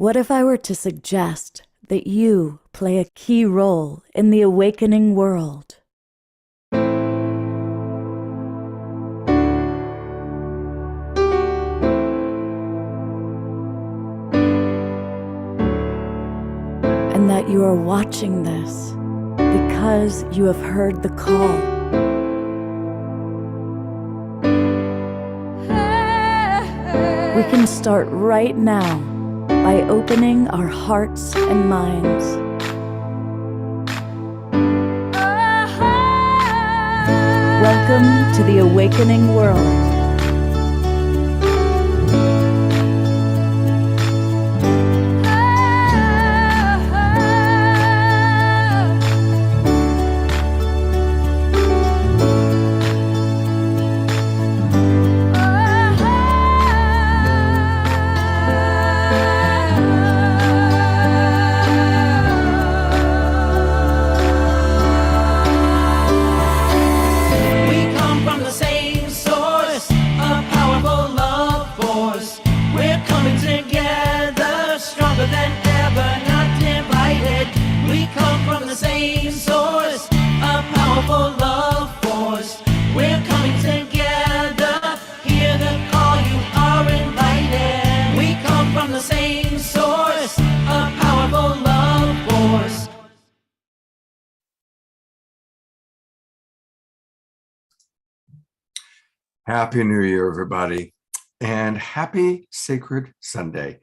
What if I were to suggest that you play a key role in the awakening world? And that you are watching this because you have heard the call. We can start right now by opening our hearts and minds. Welcome to the awakening world. Happy New Year, everybody, and happy Sacred Sunday.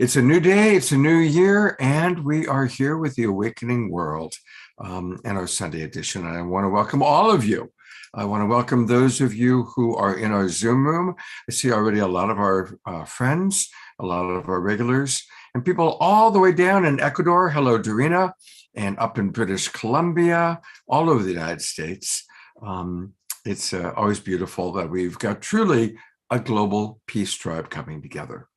It's a new day, it's a new year, and we are here with the Awakening World and our Sunday edition. And I want to welcome all of you. I want to welcome those of you who are in our Zoom room. I see already a lot of our friends, a lot of our regulars, and people all the way down in Ecuador. Hello, Dorina, and up in British Columbia, all over the United States. It's always beautiful that we've got truly a global peace tribe coming together.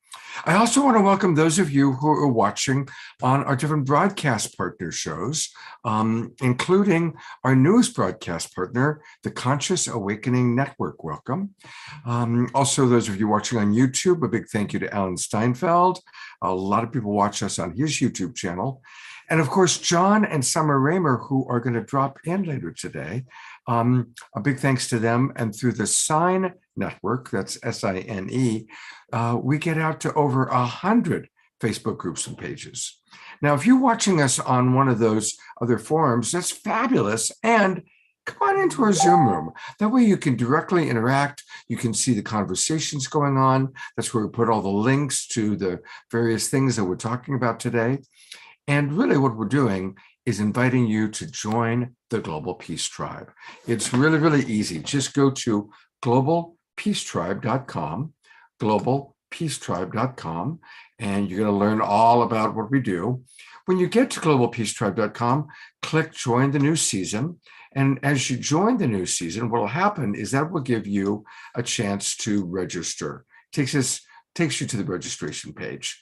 I also want to welcome those of you who are watching on our different broadcast partner shows, including our newest broadcast partner, the Conscious Awakening Network. Welcome. Also, those of you watching on YouTube, a big thank you to Alan Steinfeld. A lot of people watch us on his YouTube channel. And of course, John and Summer Raymer, who are going to drop in later today. A big thanks to them. And through the Sign Network, that's SINE, we get out to over 100 Facebook groups and pages. Now, if you're watching us on one of those other forums, that's fabulous. And come on into our Zoom room. That way you can directly interact. You can see the conversations going on. That's where we put all the links to the various things that we're talking about today. And really what we're doing is inviting you to join the Global Peace Tribe. It's really, really easy. Just go to globalpeacetribe.com, globalpeacetribe.com, and you're going to learn all about what we do. When you get to globalpeacetribe.com, click Join the New Season. And as you join the new season, what will happen is that will give you a chance to register. Takes you to the registration page.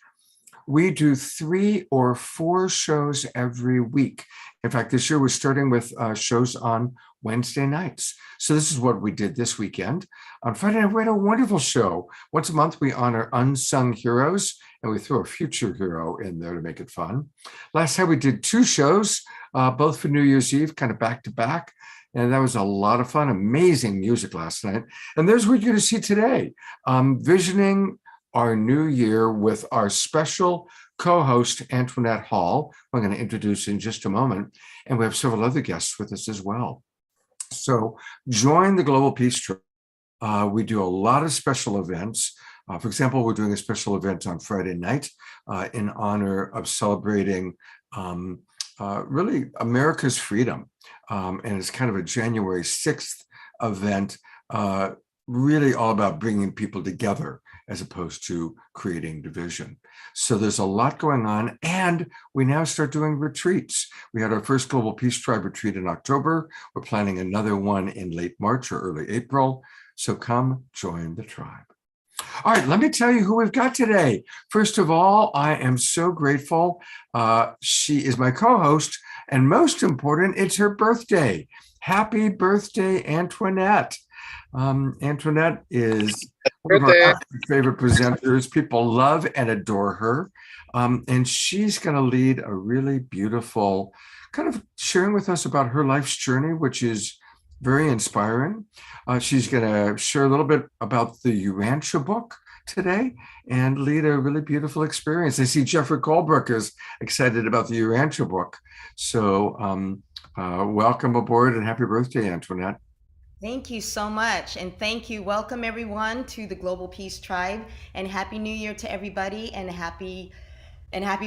We do 3 or 4 shows every week. In fact, this year we're starting with shows on Wednesday nights. So this is what we did this weekend. On Friday night, we had a wonderful show. Once a month, we honor unsung heroes, and we throw a future hero in there to make it fun. Last time we did 2 shows, both for New Year's Eve, kind of back to back. And that was a lot of fun, amazing music last night. And there's what you're going to see today, visioning our new year with our special co-host, Antoinette Hall, who I'm going to introduce in just a moment. And we have several other guests with us as well. So join the Global Peace Tribe. We do a lot of special events. For example, we're doing a special event on Friday night in honor of celebrating really America's freedom. And it's kind of a January 6th event, really all about bringing people together as opposed to creating division. So there's a lot going on, and we now start doing retreats. We had our first Global Peace Tribe retreat in October. We're planning another one in late March or early April. So come join the tribe. All right, let me tell you who we've got today. First of all, I am so grateful. She is my co-host, and most important, it's her birthday. Happy birthday, Antoinette. Antoinette is one of our Birthday. absolute favorite presenters. People love and adore her. And she's going to lead a really beautiful kind of sharing with us about her life's journey, which is very inspiring. She's going to share a little bit about the Urantia book today and lead a really beautiful experience. I see Jeffrey Colebrook is excited about the Urantia book. So welcome aboard and happy birthday, Antoinette. Thank you so much. And thank you. Welcome everyone to the Global Peace Tribe, and Happy New Year to everybody, and happy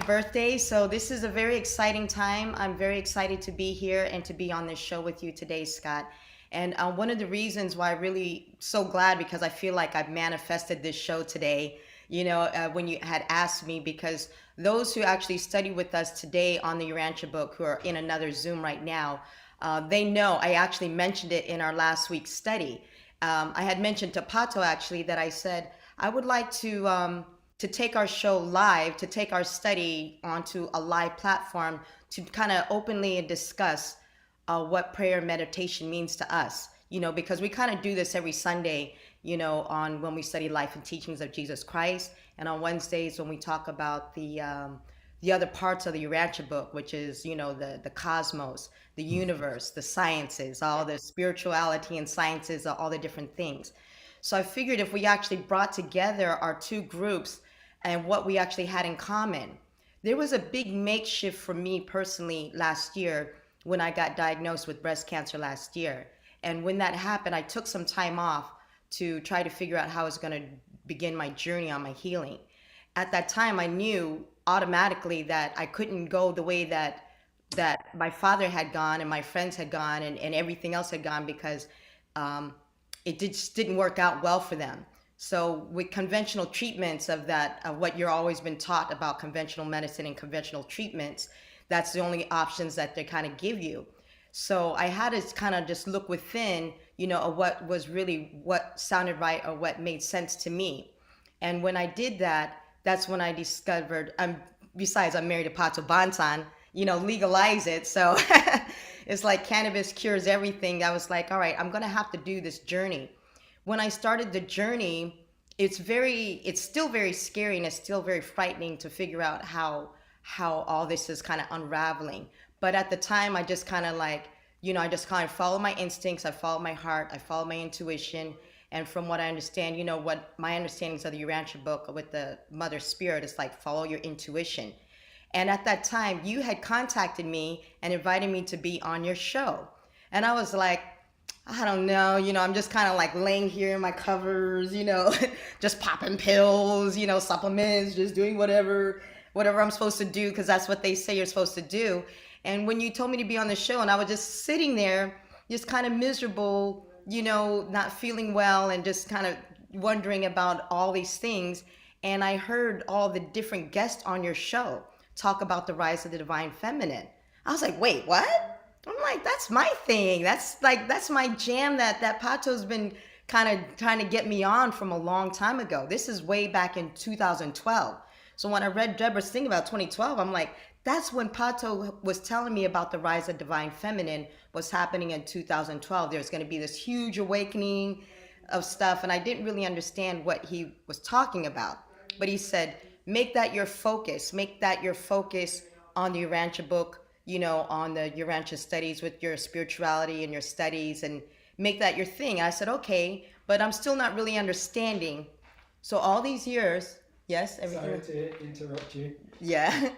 birthday. So this is a very exciting time. I'm very excited to be here and to be on this show with you today, Scott. And one of the reasons why I'm really so glad, because I feel like I've manifested this show today, when you had asked me, because those who actually study with us today on the Urantia book, who are in another Zoom right now, they know I actually mentioned it in our last week's study. I had mentioned to Pato actually that I said I would like to take our show live, to take our study onto a live platform, to kind of openly discuss what prayer and meditation means to us. Because we kind of do this every Sunday, on when we study life and teachings of Jesus Christ, and on Wednesdays when we talk about the other parts of the Urantia book, which is, the cosmos, the universe, the sciences, all the spirituality and sciences, all the different things. So I figured if we actually brought together our two groups and what we actually had in common, there was a big makeshift for me personally last year when I got diagnosed with breast cancer last year. And when that happened, I took some time off to try to figure out how I was going to begin my journey on my healing. At that time, I knew automatically that I couldn't go the way that my father had gone and my friends had gone and everything else had gone, because it just didn't work out well for them. So with conventional treatments of what you're always been taught about conventional medicine and conventional treatments, that's the only options that they kind of give you. So I had to kind of just look within, of what sounded right or what made sense to me. And when I did that, that's when I discovered, besides I'm married to Pato Bantan, legalize it. So it's like cannabis cures everything. I was like, all right, I'm going to have to do this journey. When I started the journey, it's still very scary, and it's still very frightening to figure out how all this is kind of unraveling. But at the time, I just kind of I just kind of follow my instincts. I follow my heart. I follow my intuition. And from what I understand, what my understandings of the Urantia book with the Mother Spirit is like, follow your intuition. And at that time, you had contacted me and invited me to be on your show. And I was like, I don't know, I'm just kind of like laying here in my covers, just popping pills, supplements, just doing whatever I'm supposed to do, because that's what they say you're supposed to do. And when you told me to be on the show, and I was just sitting there, just kind of miserable, not feeling well, and just kind of wondering about all these things. And I heard all the different guests on your show talk about the rise of the divine feminine. I was like, wait, what? I'm like, that's my thing. That's my jam that Pato's been kind of trying to get me on from a long time ago. This is way back in 2012. So when I read Deborah's thing about 2012, I'm like, that's when Pato was telling me about the rise of divine feminine was happening in 2012. There's going to be this huge awakening of stuff. And I didn't really understand what he was talking about. But he said, make that your focus. Make that your focus on the Urantia book, on the Urantia studies with your spirituality and your studies, and make that your thing. And I said, okay, but I'm still not really understanding. So all these years, yes? Sorry to interrupt you. Yeah.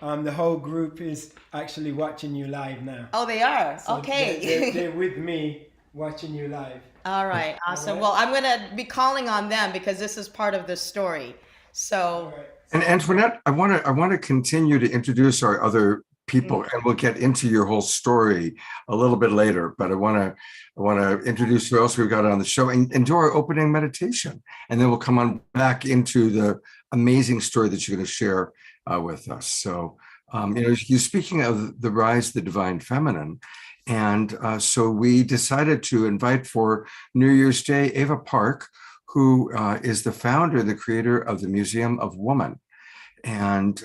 The whole group is actually watching you live now. Oh, they are? So okay. They're with me watching you live. All right, awesome. All right. Well, I'm going to be calling on them because this is part of the story. So, Right. And Antoinette, I want to continue to introduce our other people, and we'll get into your whole story a little bit later. But I want to introduce who else we've got on the show and do our opening meditation, and then we'll come on back into the amazing story that you're going to share with us. So, you're speaking of the rise of the divine feminine, and so we decided to invite for New Year's Day Ava Park, who is the founder and the creator of the Museum of Woman. And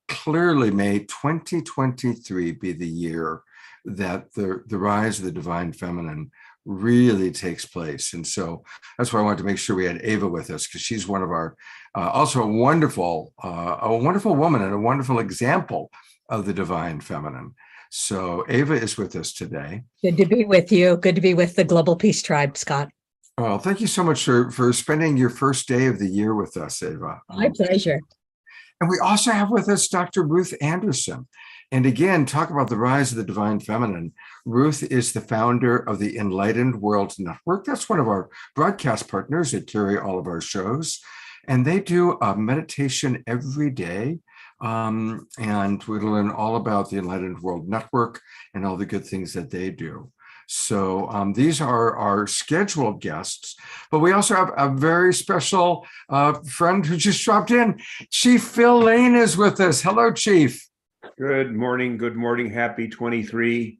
clearly may 2023 be the year that the rise of the divine feminine really takes place. And so that's why I wanted to make sure we had Ava with us, because she's one of our also a wonderful woman and a wonderful example of the divine feminine. So Ava is with us today. Good to be with you. Good to be with the Global Peace Tribe, Scott. Well, thank you so much for spending your first day of the year with us, Ava. My pleasure. And we also have with us Dr. Ruth Anderson. And again, talk about the rise of the divine feminine. Ruth is the founder of the Enlightened World Network. That's one of our broadcast partners that carry all of our shows. And they do a meditation every day. And we learn all about the Enlightened World Network and all the good things that they do. So these are our scheduled guests, but we also have a very special friend who just dropped in. Chief Phil Lane is with us. Hello, Chief. Good morning. Good morning. Happy 2023.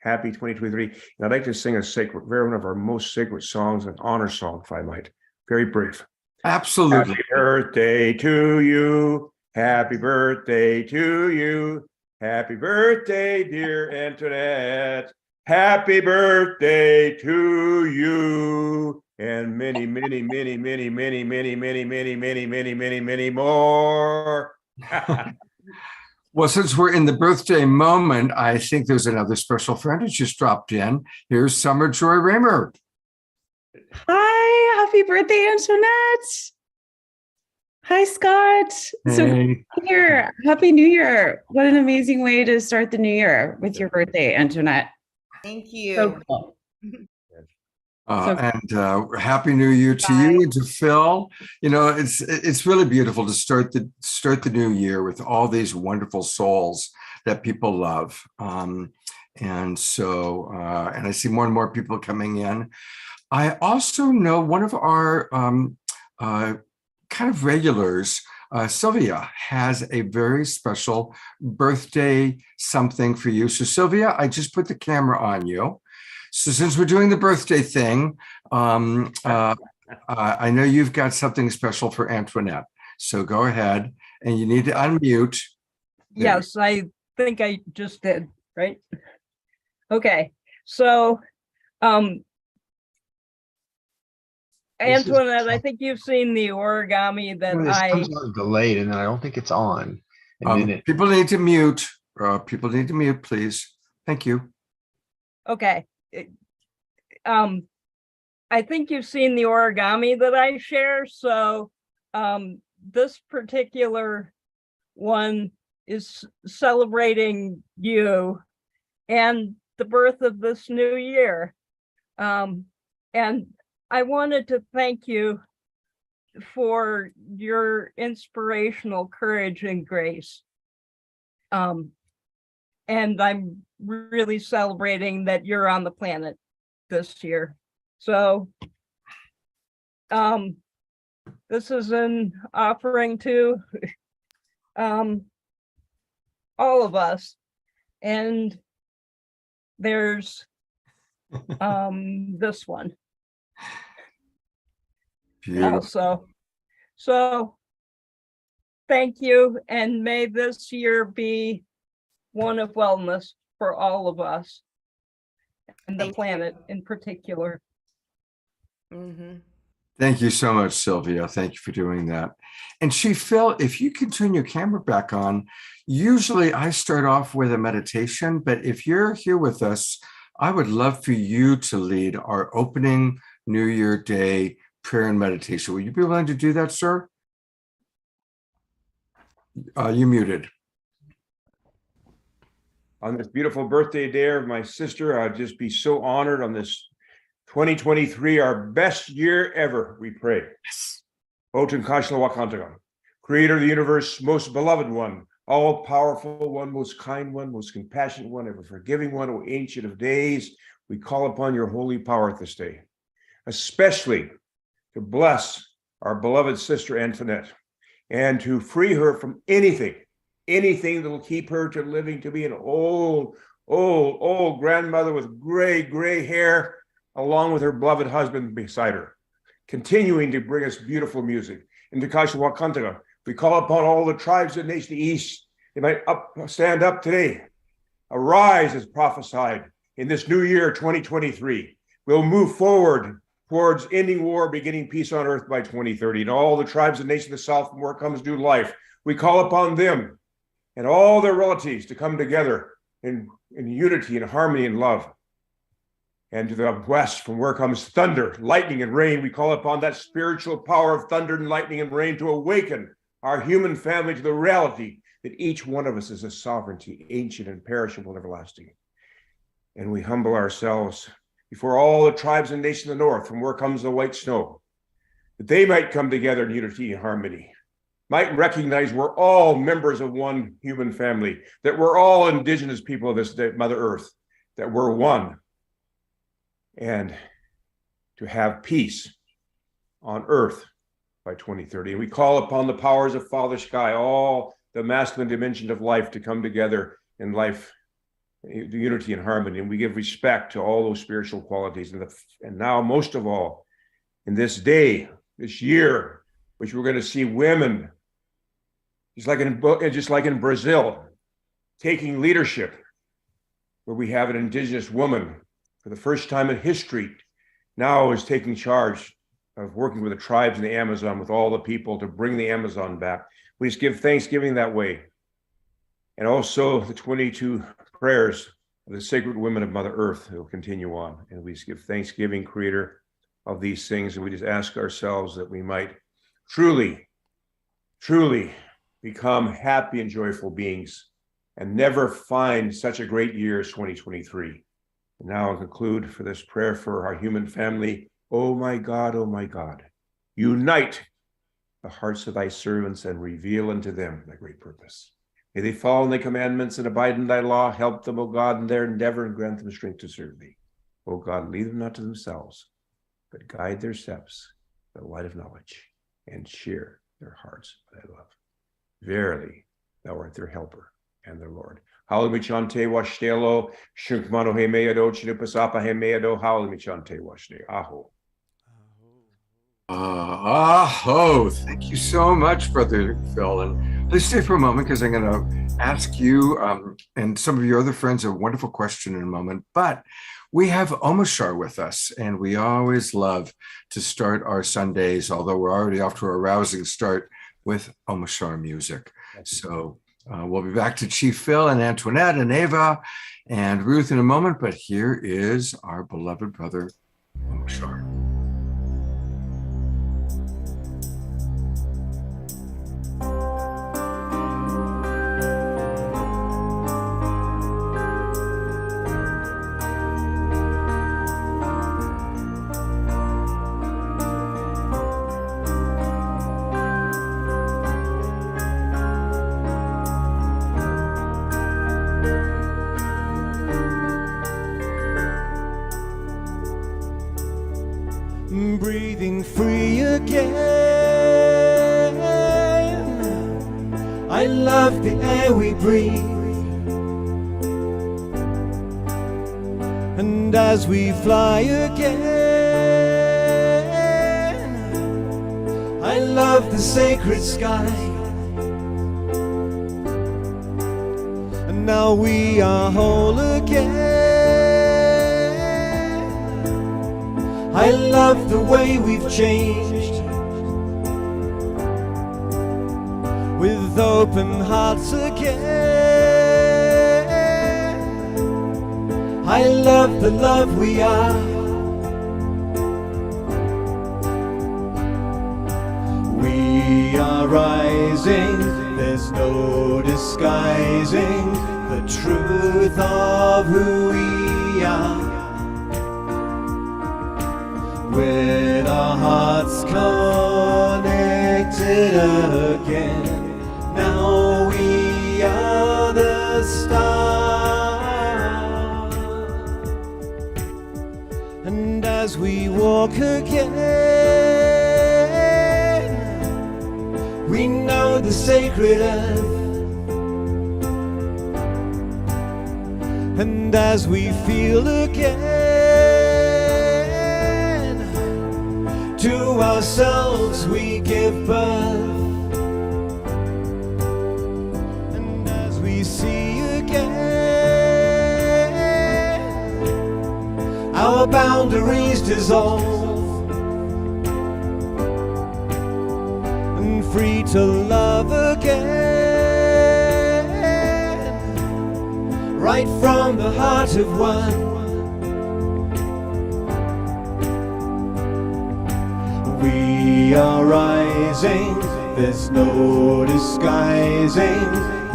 Happy 2023. And I'd like to sing a one of our most sacred songs, an honor song, if I might. Very brief. Absolutely. Happy birthday to you. Happy birthday to you. Happy birthday, dear Antoinette. Happy birthday to you. And many, many, many, many, many, many, many, many, many, many, many, many more. Well, since we're in the birthday moment, I think there's another special friend who just dropped in. Here's Summer Joy Raymer. Hi, happy birthday, Antoinette. Hi, Scott. So Hey. here, happy New Year. What an amazing way to start the new year with your birthday, Antoinette. Thank you. So cool. And Happy New Year to you and to Phil. You know, it's really beautiful to start the new year with all these wonderful souls that people love. And so I see more and more people coming in. I also know one of our kind of regulars, Sylvia, has a very special birthday something for you. So Sylvia, I just put the camera on you. So since we're doing the birthday thing, I know you've got something special for Antoinette. So go ahead, and you need to unmute. Yes, I think I just did, right? Okay, so Antoinette, I think you've seen the origami that This I comes on delayed, and then I don't think it's on. And then it, People need to mute. People need to mute, please. Thank you. okay. I think you've seen the origami that I share. So this particular one is celebrating you and the birth of this new year. And I wanted to thank you for your inspirational courage and grace. And I'm really celebrating that you're on the planet this year. So this is an offering to all of us. And there's this one. Beautiful. Also. So thank you, and may this year be one of wellness for all of us and the Thank you. planet in particular. Thank you so much, Sylvia. Thank you for doing that. And Chief Phil, if you can turn your camera back on, usually I start off with a meditation, but if you're here with us, I would love for you to lead our opening New Year Day prayer and meditation. Will you be willing to do that, sir? You muted. On this beautiful birthday day of my sister, I'd just be so honored on this 2023, our best year ever, we pray. Oten Kashla Wakantagan, creator of the universe, most beloved one, all powerful one, most kind one, most compassionate one, ever forgiving one, O ancient of days, we call upon your holy power this day, especially to bless our beloved sister Antoinette and to free her from anything that will keep her to living to be an old grandmother with gray hair, along with her beloved husband beside her, continuing to bring us beautiful music. In Dakasha Wakantaga, we call upon all the tribes of the nation of the East. They might stand up today, arise as prophesied, in this new year, 2023. We'll move forward towards ending war, beginning peace on earth by 2030. And all the tribes and nations of the South, from where comes new life, we call upon them and all their relatives to come together in unity and harmony and love. And to the west, from where comes thunder, lightning, and rain, we call upon that spiritual power of thunder and lightning and rain to awaken our human family to the reality that each one of us is a sovereignty, ancient and perishable and everlasting. And we humble ourselves before all the tribes and nations of the north, from where comes the white snow, that they might come together in unity and harmony, might recognize we're all members of one human family, that we're all indigenous people of this Mother Earth, that we're one, and to have peace on earth by 2030. And we call upon the powers of Father Sky, all the masculine dimension of life, to come together in life, the unity and harmony. And we give respect to all those spiritual qualities. And now, most of all, in this day, this year, which we're going to see women, just like in Brazil, taking leadership, where we have an indigenous woman for the first time in history now is taking charge of working with the tribes in the Amazon, with all the people, to bring the Amazon back. We just give thanksgiving that way. And also the 22 prayers of the sacred women of Mother Earth will continue on. And we just give thanksgiving, Creator, of these things. And we just ask ourselves that we might truly, truly become happy and joyful beings and never find such a great year as 2023. And now I'll conclude for this prayer for our human family. Oh my God, unite the hearts of thy servants and reveal unto them thy great purpose. May they follow in thy commandments and abide in thy law. Help them, O God, in their endeavor, and grant them strength to serve thee. O God, lead them not to themselves, but guide their steps by the light of knowledge, and cheer their hearts by thy love. Verily, thou art their helper and their Lord. Hallelujah chante washtelo, shinkmano hemeado, chinupasapa hemeado, hallelujah chante washte. Aho. Aho. Thank you so much, Brother Phil. And please stay for a moment, because I'm going to ask you and some of your other friends a wonderful question in a moment. But we have Omoshar with us, and we always love to start our Sundays, although we're already off to a rousing start, with Omoshar music. So we'll be back to Chief Phil and Antoinette and Ava and Ruth in a moment, but here is our beloved brother, Omoshar. Breathing free again. I love the air we breathe, and as we fly again, I love the sacred sky. And now we are whole again. I love the way we've changed, with open hearts again. I love the love we are. We are rising, there's no disguising the truth of who we are. With our hearts connected again, now we are the stars. And as we walk again, we know the sacred earth. And as we feel again, to ourselves we give birth. And as we see again, our boundaries dissolve, and free to love again, right from the heart of one. We are rising, there's no disguising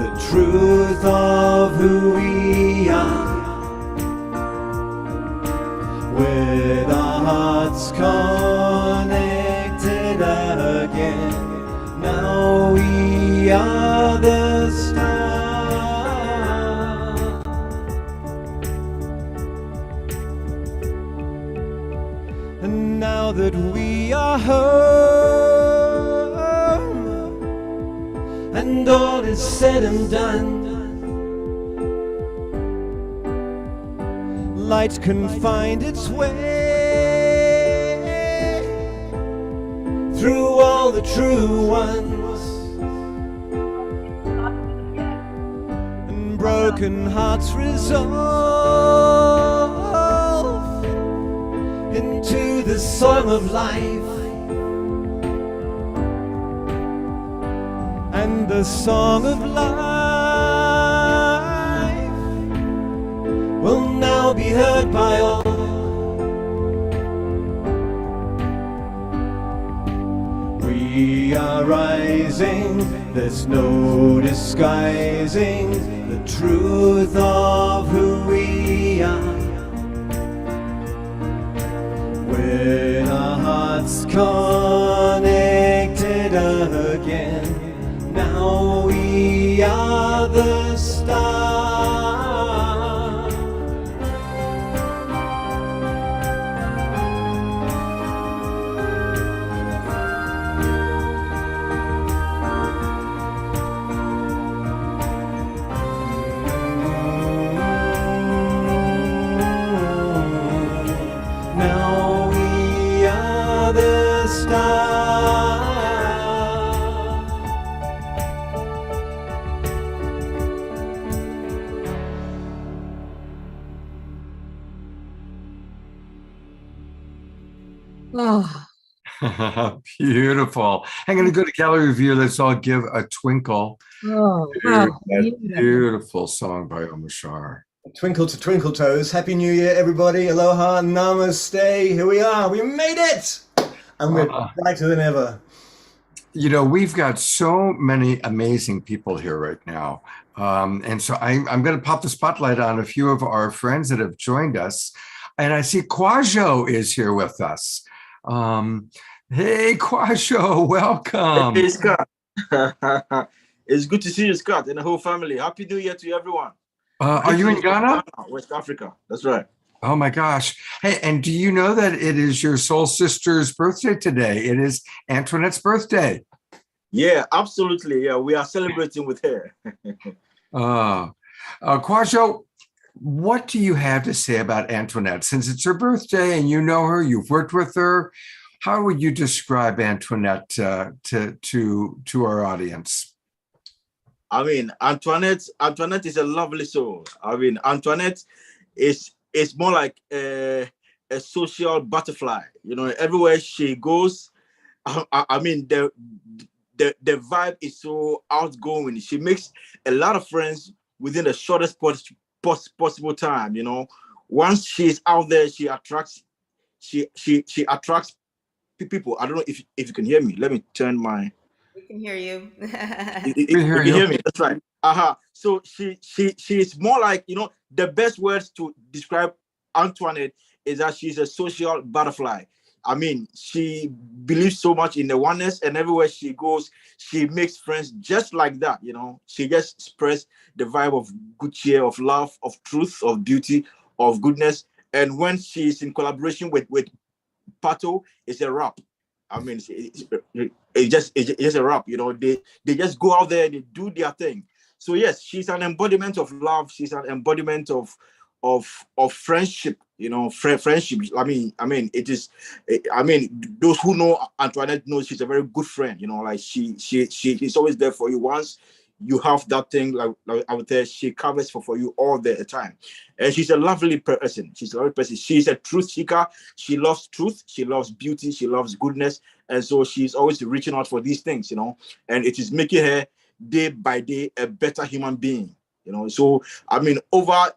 the truth of who we are. With our hearts connected again, now we are the stars. And now that we are home, and all is said and done, light can find its way through all the true ones, and broken hearts resolve into the song of life, and the song of life will now be heard by all. We are rising, there's no disguising the truth of who we are. With our hearts connected again, now we are the stars. Now we are the stars. Oh, Beautiful. I'm going to go to gallery review. Let's all give a twinkle. oh, to wow. that beautiful song by Omar Shar. Twinkle to Twinkle Toes. Happy New Year, everybody. Aloha, namaste. Here we are. We made it. And we're brighter than ever. You know, we've got so many amazing people here right now. And so I'm going to pop the spotlight on a few of our friends that have joined us. And I see Kwajo is here with us. Hey, Kwajo, welcome. Hey, Scott. It's good to see you, Scott, and the whole family. Happy New Year to everyone. Are you in Ghana? West Africa. That's right. Oh my gosh. Hey, and do you know that it is your soul sister's birthday today? It is Antoinette's birthday. Yeah, absolutely. Yeah, we are celebrating with her. Kwajo, what do you have to say about Antoinette? Since it's her birthday and you know her, you've worked with her, how would you describe Antoinette to our audience? I mean, Antoinette is a lovely soul. I mean, Antoinette is more like a social butterfly. You know, everywhere she goes, I mean, the vibe is so outgoing. She makes a lot of friends within the shortest possible time. You know, once she's out there, she attracts people. I don't know if you can hear me. Let me turn my. We can hear you. You can hear me. That's right. So she's more like, you know, the best words to describe Antoinette is that she's a social butterfly. I mean, she believes so much in the oneness, and everywhere she goes, she makes friends just like that. You know, she just spreads the vibe of good cheer, of love, of truth, of beauty, of goodness. And when she's in collaboration with Pato, it's a wrap. I mean, it's just a wrap. You know, they just go out there and they do their thing. So yes, she's an embodiment of love. She's an embodiment of friendship. You know, friendship. I mean, it is. I mean, those who know Antoinette know she's a very good friend. You know, like she's always there for you. Once you have that thing like I would say she covers for you all the time. And she's a lovely person. She's a lovely person. She's a truth seeker. She loves truth. She loves beauty. She loves goodness. And so she's always reaching out for these things, you know, and it is making her day by day a better human being, you know. So I mean, over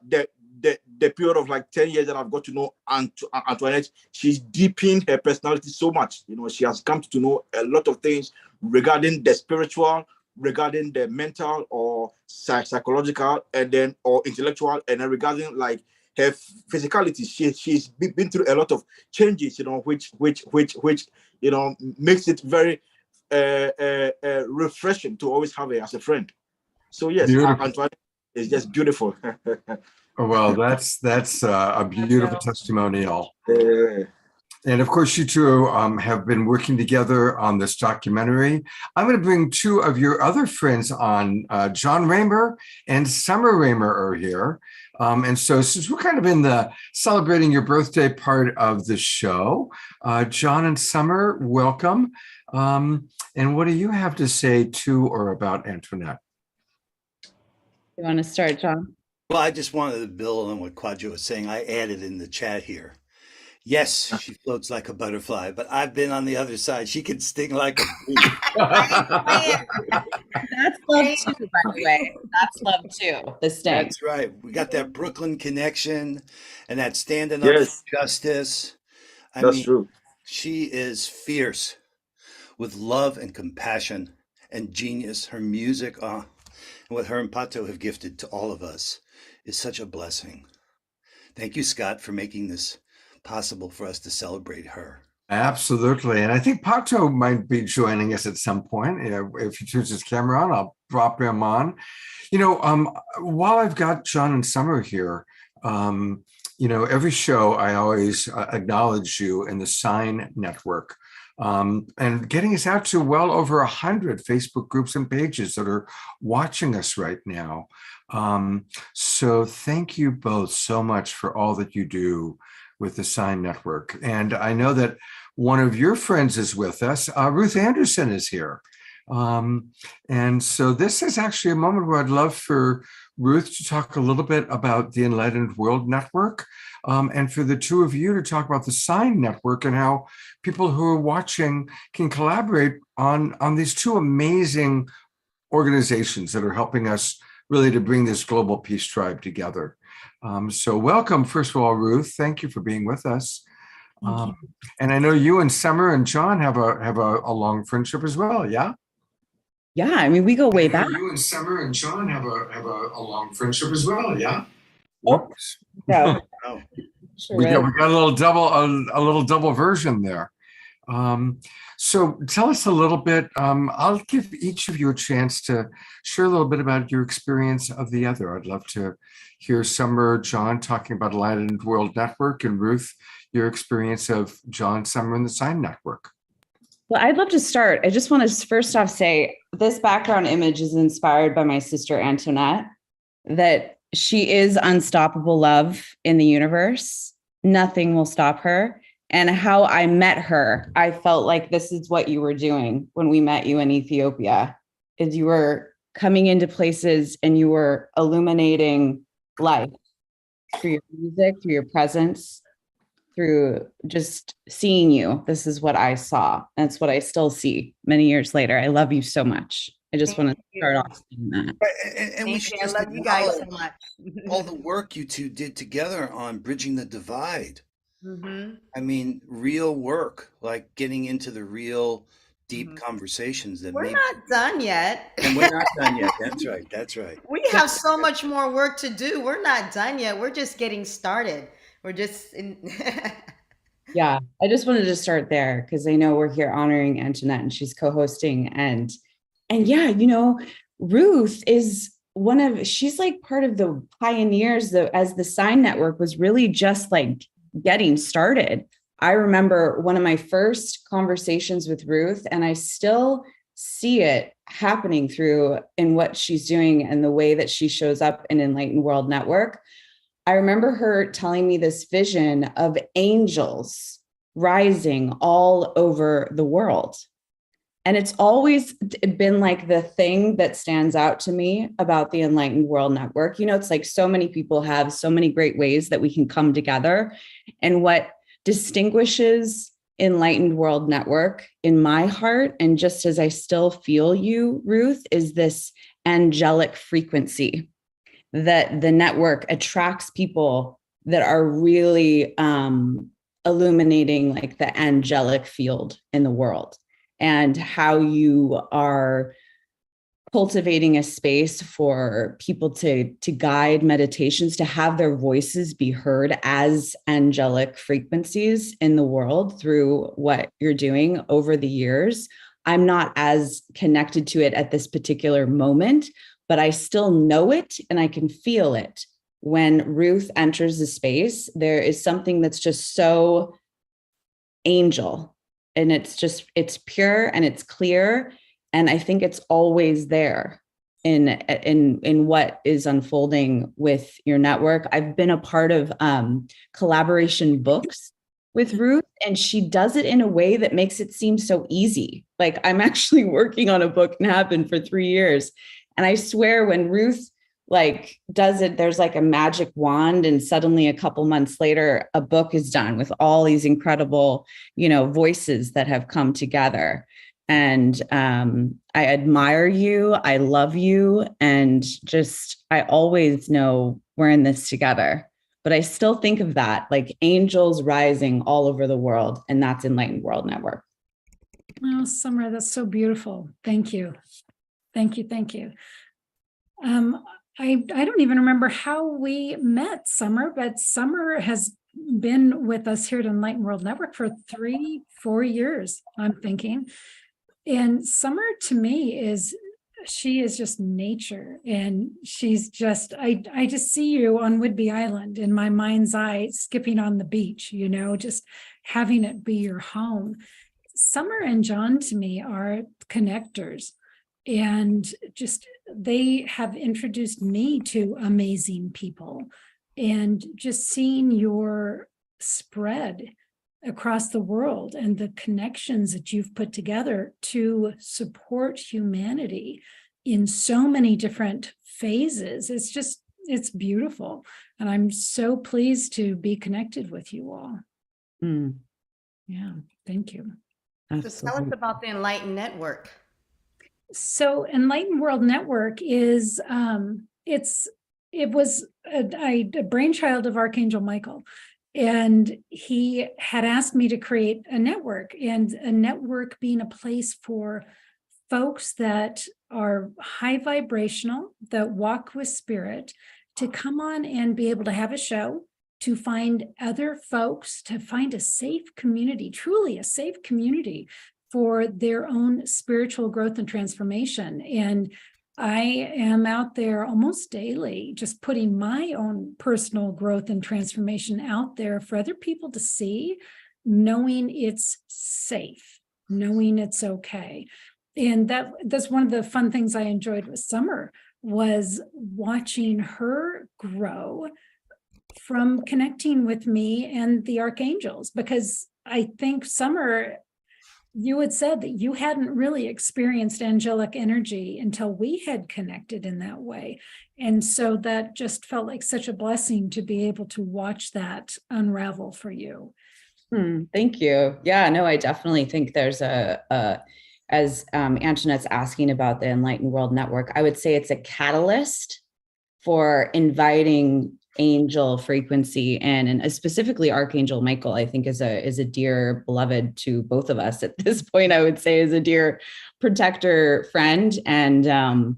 the period of like 10 years that I've got to know Antoinette, she's deepened her personality so much. You know, she has come to know a lot of things regarding the spiritual, regarding the mental or psychological, and then or intellectual, and then regarding like her physicality. She's been through a lot of changes, you know, which you know makes it very refreshing to always have her as a friend. So yes, Antoinette is just beautiful. Well, that's a beautiful testimonial. And of course, you two have been working together on this documentary. I'm going to bring two of your other friends on. John Raymer and Summer Raymer are here. And so since we're kind of in the celebrating your birthday part of the show, John and Summer, welcome. And what do you have to say to or about Antoinette? You want to start, John? Well, I just wanted to build on what Kwadwo was saying. I added in the chat here. Yes, she floats like a butterfly, but I've been on the other side. She can sting like a bee. That's love too, by the way. That's love too. The sting. That's right. We got that Brooklyn connection and that standing up for justice. That's true. She is fierce with love and compassion and genius. Her music, and what her and Pato have gifted to all of us is such a blessing. Thank you, Scott, for making this possible for us to celebrate her. Absolutely. And I think Pato might be joining us at some point. If he turns his camera on, I'll drop him on. You know, while I've got John and Summer here, you know, every show I always acknowledge you in the Sign Network. And getting us out to well over 100 Facebook groups and pages that are watching us right now. So thank you both so much for all that you do with the Sign Network. And I know that one of your friends is with us. Ruth Anderson is here. And so this is actually a moment where I'd love for Ruth to talk a little bit about the Enlightened World Network, and for the two of you to talk about the Sign Network and how people who are watching can collaborate on these two amazing organizations that are helping us really to bring this global peace tribe together. So welcome, first of all, Ruth. Thank you for being with us. And I know you and Summer and John have a long friendship as well, yeah? Yeah, I mean, we go way back. You and Summer and John have a long friendship as well, yeah? Whoops. No. We got a little double version there. So tell us a little bit. I'll give each of you a chance to share a little bit about your experience of the other. I'd love to hear Summer, John talking about Enlightened World Network, and Ruth, your experience of John, Summer, and the Sign Network. Well, I'd love to start. I just want to first off say this background image is inspired by my sister Antoinette, that she is unstoppable love in the universe. Nothing will stop her. And how I met her, I felt like this is what you were doing when we met you in Ethiopia, is you were coming into places and you were illuminating life through your music, through your presence, through just seeing you. This is what I saw. That's what I still see many years later. I love you so much. I just want to start off saying that. And we should I love you guys so much. all the work you two did together on bridging the divide. I mean, real work, like getting into the real deep conversations that we're not done yet. And we're not done yet. That's right. That's right. We have so much more work to do. We're not done yet. We're just getting started. We're just in Yeah, I just wanted to start there because I know we're here honoring Antoinette and she's co-hosting, and yeah, you know, Ruth is she's like part of the pioneers as the Sign Network was really just like getting started. I remember one of my first conversations with Ruth, and I still see it happening through in what she's doing and the way that she shows up in Enlightened World Network. I remember her telling me this vision of angels rising all over the world. And it's always been like the thing that stands out to me about the Enlightened World Network. You know, it's like so many people have so many great ways that we can come together. And what distinguishes Enlightened World Network in my heart, and just as I still feel you, Ruth, is this angelic frequency that the network attracts people that are really illuminating like the angelic field in the world, and how you are cultivating a space for people to guide meditations, to have their voices be heard as angelic frequencies in the world through what you're doing over the years. I'm not as connected to it at this particular moment, but I still know it and I can feel it. When Ruth enters the space, there is something that's just so angel, and it's pure and it's clear. And I think it's always there in what is unfolding with your network. I've been a part of collaboration books with Ruth, and she does it in a way that makes it seem so easy. Like, I'm actually working on a book and have been for 3 years. And I swear when Ruth like does it, there's like a magic wand, and suddenly a couple months later, a book is done with all these incredible, you know, voices that have come together. And I admire you. I love you. And just, I always know we're in this together. But I still think of that, like angels rising all over the world. And that's Enlightened World Network. Well, Summer, that's so beautiful. Thank you. Thank you. Thank you. I don't even remember how we met, Summer, but Summer has been with us here at Enlightened World Network for 3-4 years, I'm thinking. And Summer to me she is just nature. And she's just, I just see you on Whidbey Island in my mind's eye, skipping on the beach, you know, just having it be your home. Summer and John to me are connectors. And just, they have introduced me to amazing people, and just seeing your spread across the world and the connections that you've put together to support humanity in so many different phases. It's beautiful. And I'm so pleased to be connected with you all. Yeah, thank you. So tell us about the Enlightened Network. So Enlightened World Network is, it was a brainchild of Archangel Michael. And he had asked me to create a network, and a network being a place for folks that are high vibrational, that walk with spirit, to come on and be able to have a show, to find other folks, to find a safe community, truly a safe community for their own spiritual growth and transformation. And I am out there almost daily, just putting my own personal growth and transformation out there for other people to see, knowing it's safe, knowing it's okay. And that's one of the fun things I enjoyed with Summer, was watching her grow from connecting with me and the archangels, because I think, Summer, you had said that you hadn't really experienced angelic energy until we had connected in that way. And so that just felt like such a blessing to be able to watch that unravel for you. Thank you. Yeah, no, I definitely think there's as Antoinette's asking about the Enlightened World Network, I would say it's a catalyst for inviting angel frequency and specifically Archangel Michael, I think is a dear beloved to both of us at this point. I would say is a dear protector, friend. And I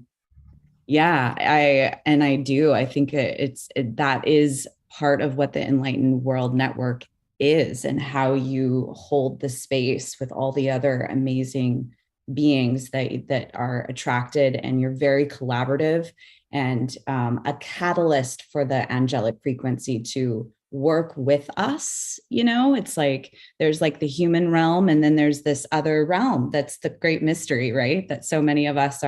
think that is part of what the Enlightened World Network is, and how you hold the space with all the other amazing beings that are attracted, and you're very collaborative and a catalyst for the angelic frequency to work with us. You know, it's like there's like the human realm, and then there's this other realm that's the great mystery, right? That so many of us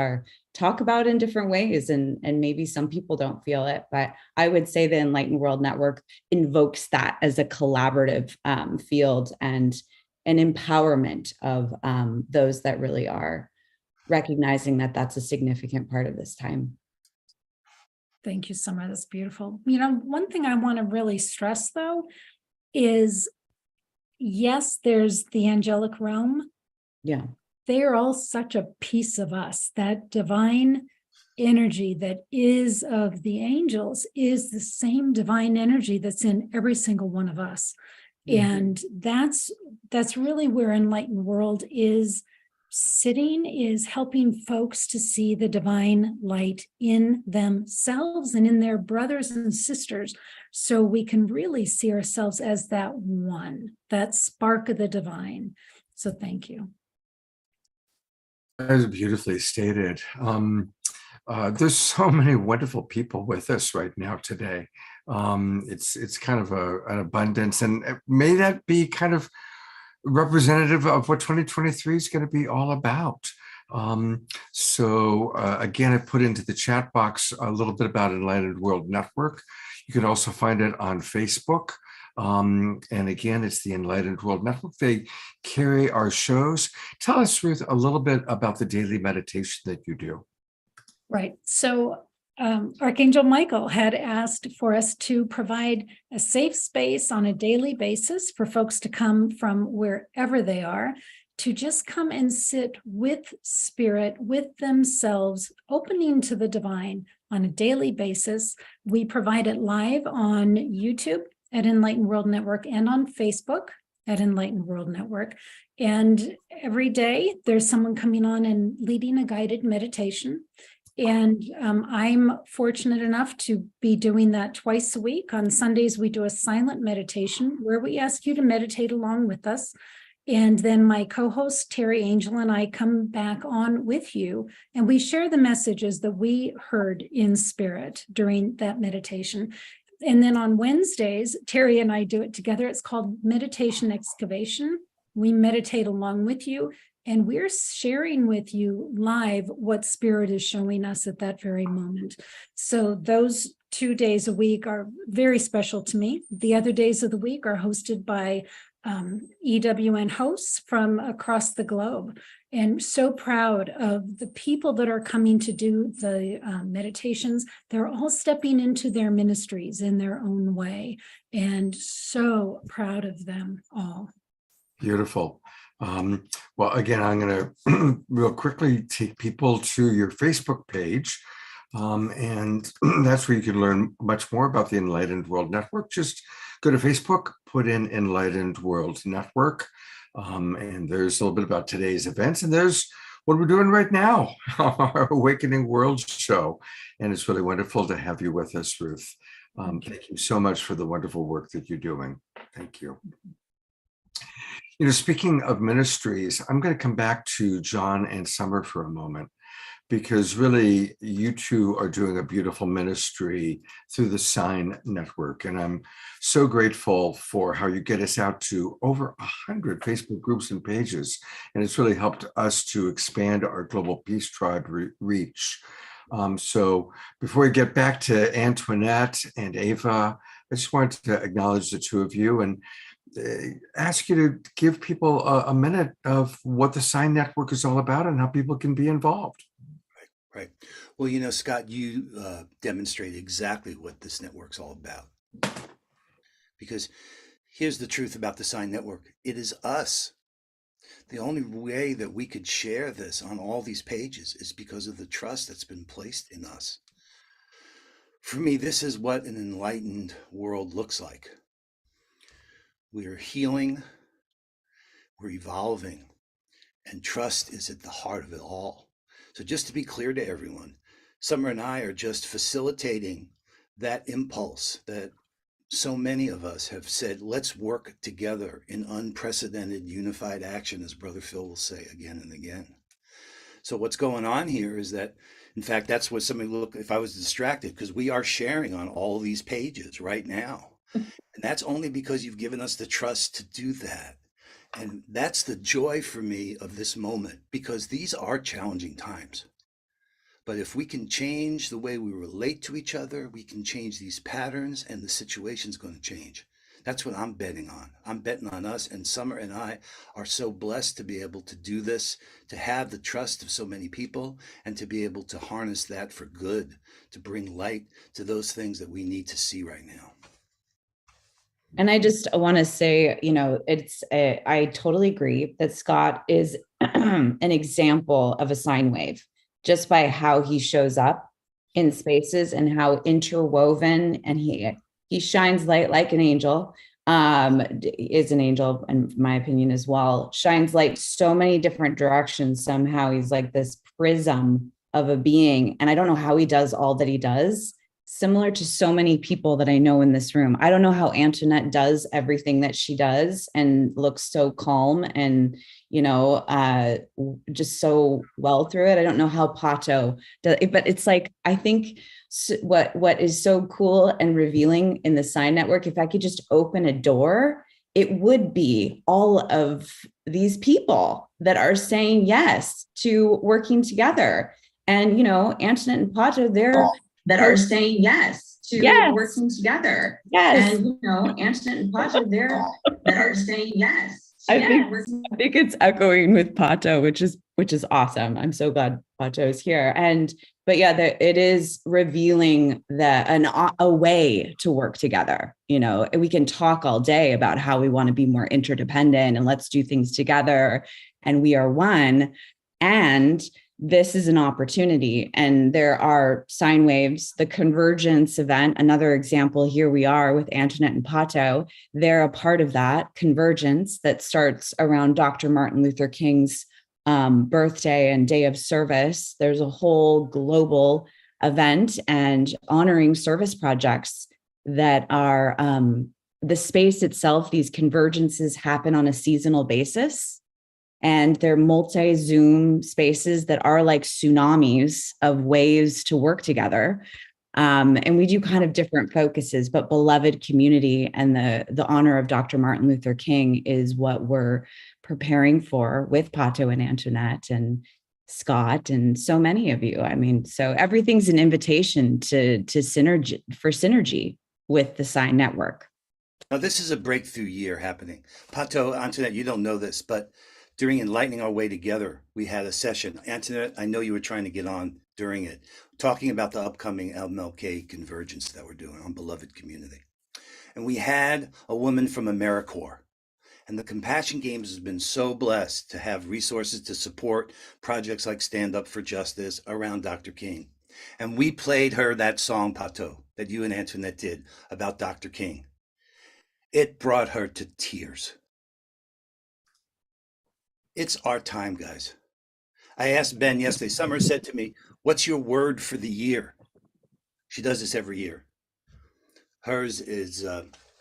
talk about in different ways, and maybe some people don't feel it. But I would say the Enlightened World Network invokes that as a collaborative field, and and empowerment of those that really are, recognizing that that's a significant part of this time. Thank you, Summer. That's beautiful. You know, one thing I want to really stress, though, is yes, there's the angelic realm. Yeah. They are all such a piece of us. That divine energy that is of the angels is the same divine energy that's in every single one of us. And that's really where Enlightened World is sitting, is helping folks to see the divine light in themselves and in their brothers and sisters, so we can really see ourselves as that one, that spark of the divine. So thank you. That is beautifully stated. There's so many wonderful people with us right now today. It's kind of an abundance, and may that be kind of representative of what 2023 is going to be all about. Again, I put into the chat box a little bit about Enlightened World Network. You can also find it on Facebook. And again, it's the Enlightened World Network. They carry our shows. Tell us, Ruth, a little bit about the daily meditation that you do. Right. So Archangel Michael had asked for us to provide a safe space on a daily basis for folks to come from wherever they are, to just come and sit with spirit, with themselves, opening to the divine on a daily basis. We provide it live on YouTube at Enlightened World Network and on Facebook at Enlightened World Network. And every day there's someone coming on and leading a guided meditation. And I'm fortunate enough to be doing that twice a week. On Sundays, we do a silent meditation where we ask you to meditate along with us. And then my co-host, Terry Angel, and I come back on with you, and we share the messages that we heard in spirit during that meditation. And then on Wednesdays, Terry and I do it together. It's called Meditation Excavation. We meditate along with you, and we're sharing with you live what spirit is showing us at that very moment. So those 2 days a week are very special to me. The other days of the week are hosted by EWN hosts from across the globe. And so proud of the people that are coming to do the meditations. They're all stepping into their ministries in their own way, and so proud of them all. Beautiful. Well, again, I'm going to real quickly take people to your Facebook page. And that's where you can learn much more about the Enlightened World Network. Just go to Facebook, put in Enlightened World Network, and there's a little bit about today's events. And there's what we're doing right now, our Awakening World show. And it's really wonderful to have you with us, Ruth. Thank you so much for the wonderful work that you're doing. Thank you. You know, speaking of ministries, I'm going to come back to John and Summer for a moment, because really you two are doing a beautiful ministry through the Sign Network. And I'm so grateful for how you get us out to over 100 Facebook groups and pages. And it's really helped us to expand our Global Peace Tribe reach. So before we get back to Antoinette and Ava, I just wanted to acknowledge the two of you and ask you to give people a minute of what the Sign Network is all about and how people can be involved. Right. Well, you know, Scott, you demonstrate exactly what this network's all about. Because here's the truth about the Sign Network. It is us. The only way that we could share this on all these pages is because of the trust that's been placed in us. For me, this is what an enlightened world looks like. We're healing, we're evolving, and trust is at the heart of it all. So just to be clear to everyone, Summer and I are just facilitating that impulse that so many of us have said, let's work together in unprecedented unified action, as Brother Phil will say again and again. So what's going on here is that, in fact, that's what somebody look, if I was distracted, because we are sharing on all these pages right now. And that's only because you've given us the trust to do that. And that's the joy for me of this moment, because these are challenging times. But if we can change the way we relate to each other, we can change these patterns, and the situation's going to change. That's what I'm betting on. I'm betting on us, and Summer and I are so blessed to be able to do this, to have the trust of so many people, and to be able to harness that for good, to bring light to those things that we need to see right now. And I just want to say, I totally agree that Scott is an example of a sine wave just by how he shows up in spaces and how interwoven, and he shines light like an angel, is an angel in my opinion as well, shines light so many different directions. Somehow he's like this prism of a being. And I don't know how he does all that he does, similar to so many people that I know in this room. I don't know how Antoinette does everything that she does and looks so calm and, just so well through it. I don't know how Pato does it, but it's like, I think what is so cool and revealing in the Sign Network, if I could just open a door, it would be all of these people that are saying yes to working together. And, Antoinette and Pato, they're that are saying yes to working together. Yes. And, Antoinette and Pato, they're that are saying yes. I think it's echoing with Pato, which is awesome. I'm so glad Pato is here. But yeah, it is revealing a way to work together. We can talk all day about how we want to be more interdependent and let's do things together and we are one. And this is an opportunity, and there are sine waves. The Convergence event, another example, here we are with Antoinette and Pato. They're a part of that convergence that starts around Dr. Martin Luther King's birthday and day of service. There's a whole global event and honoring service projects that are the space itself. These convergences happen on a seasonal basis. And they're multi-Zoom spaces that are like tsunamis of ways to work together. And we do kind of different focuses, but beloved community and the honor of Dr. Martin Luther King is what we're preparing for with Pato and Antoinette and Scott and so many of you. I mean, so everything's an invitation to synergy with the Sign Network. Now, this is a breakthrough year happening. Pato, Antoinette, you don't know this, but during Enlightening Our Way Together, we had a session. Antoinette, I know you were trying to get on during it, talking about the upcoming MLK convergence that we're doing on Beloved Community. And we had a woman from AmeriCorps. And the Compassion Games has been so blessed to have resources to support projects like Stand Up for Justice around Dr. King. And we played her that song, Pato, that you and Antoinette did about Dr. King. It brought her to tears. It's our time, guys. I asked Ben yesterday. Summer said to me, what's your word for the year? She does this every year. Hers is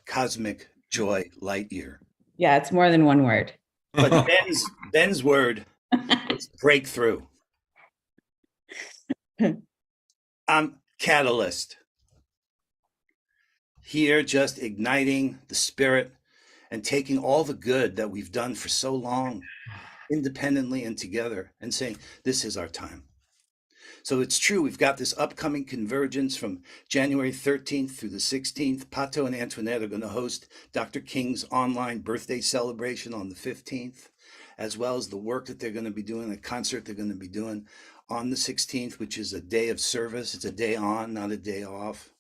cosmic joy light year. Yeah, it's more than one word. But Ben's word is breakthrough. I'm catalyst. Here, just igniting the spirit and taking all the good that we've done for so long, independently and together, and saying, this is our time. So it's true, we've got this upcoming convergence from January 13th through the 16th. Pato and Antoinette are going to host Dr. King's online birthday celebration on the 15th, as well as the work that they're going to be doing, a concert they're going to be doing on the 16th, which is a day of service. It's a day on, not a day off.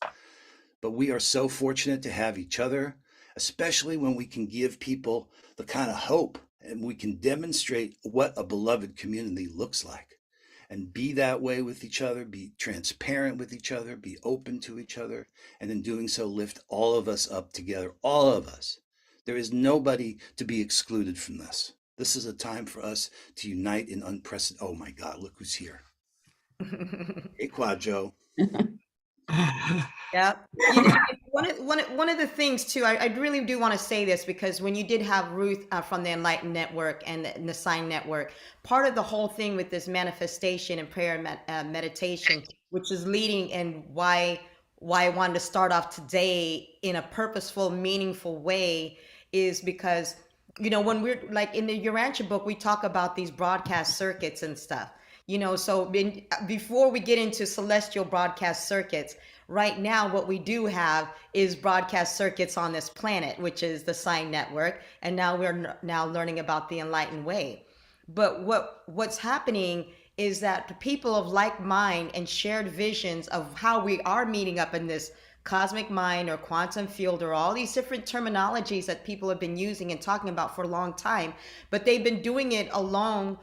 But we are so fortunate to have each other, especially when we can give people the kind of hope and we can demonstrate what a beloved community looks like and be that way with each other, be transparent with each other, be open to each other, and in doing so, lift all of us up together, all of us. There is nobody to be excluded from this. This is a time for us to unite in unprecedented. Oh my God, look who's here. Hey, Quadjo. Yeah. One of the things too, I really do want to say this, because when you did have Ruth from the Enlightened Network and the Sign Network, part of the whole thing with this manifestation and prayer meditation, which is leading and why I wanted to start off today in a purposeful, meaningful way, is because, when we're like in the Urantia book, we talk about these broadcast circuits and stuff. So before we get into celestial broadcast circuits, right now what we do have is broadcast circuits on this planet, which is the Sign Network, and now we're now learning about the Enlightened Way. But what's happening is that the people of like mind and shared visions of how we are meeting up in this cosmic mind or quantum field or all these different terminologies that people have been using and talking about for a long time, but they've been doing it alone,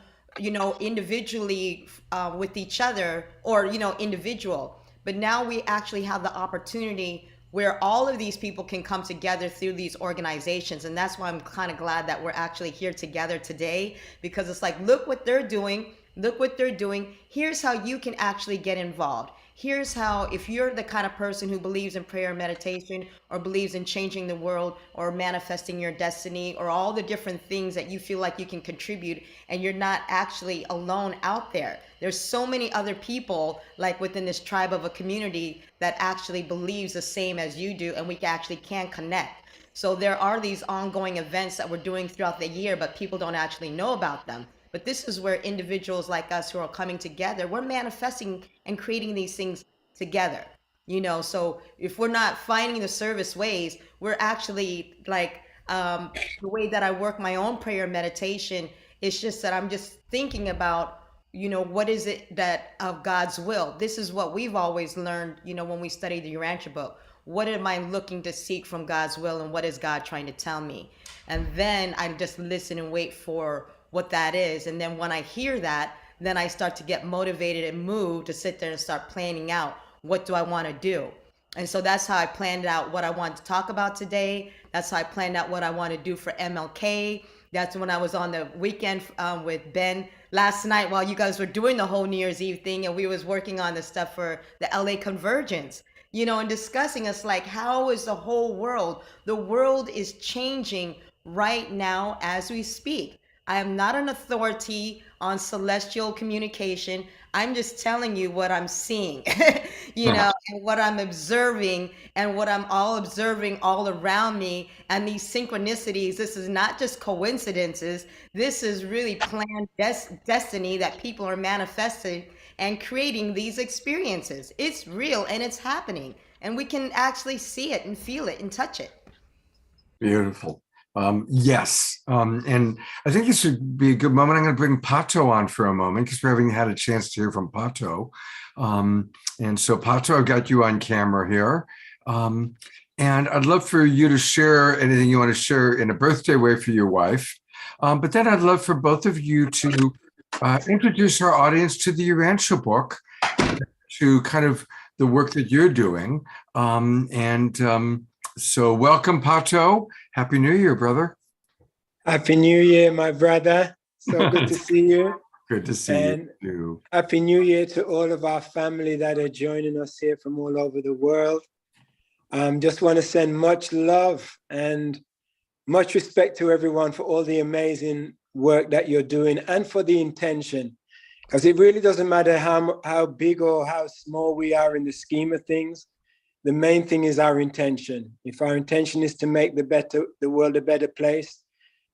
individually with each other, or individual. But now we actually have the opportunity where all of these people can come together through these organizations. And that's why I'm kind of glad that we're actually here together today, because it's like, look what they're doing. Look what they're doing. Here's how you can actually get involved. Here's how, if you're the kind of person who believes in prayer and meditation, or believes in changing the world, or manifesting your destiny, or all the different things that you feel like you can contribute, and you're not actually alone out there. There's so many other people like within this tribe of a community that actually believes the same as you do, and we actually can connect. So there are these ongoing events that we're doing throughout the year, but people don't actually know about them. But this is where individuals like us who are coming together, we're manifesting and creating these things together. So if we're not finding the service ways, we're actually like, the way that I work my own prayer and meditation, it's just that I'm just thinking about, what is it that of God's will? This is what we've always learned, when we study the Urantia book. What am I looking to seek from God's will, and what is God trying to tell me? And then I just listen and wait for what that is. And then when I hear that, then I start to get motivated and moved to sit there and start planning out, what do I want to do? And so that's how I planned out what I wanted to talk about today. That's how I planned out what I want to do for MLK. That's when I was on the weekend with Ben last night while you guys were doing the whole New Year's Eve thing, and we was working on the stuff for the LA Convergence, and discussing us like, how is the world is changing right now as we speak. I am not an authority on celestial communication. I'm just telling you what I'm seeing, and what I'm observing, and what I'm all observing all around me. And these synchronicities, this is not just coincidences. This is really planned destiny that people are manifesting and creating these experiences. It's real and it's happening. And we can actually see it and feel it and touch it. Beautiful. Yes. And I think this would be a good moment. I'm going to bring Pato on for a moment, because we haven't had a chance to hear from Pato. And so Pato, I've got you on camera here. And I'd love for you to share anything you want to share in a birthday way for your wife. But then I'd love for both of you to introduce our audience to the Urantia book, to kind of the work that you're doing. So welcome, Pato. Happy New Year, brother. Happy New Year, my brother. So good to see you. Good to see you too. Happy New Year to all of our family that are joining us here from all over the world. Just want to send much love and much respect to everyone for all the amazing work that you're doing, and for the intention. Because it really doesn't matter how big or how small we are in the scheme of things. The main thing is our intention. If our intention is to make the world a better place,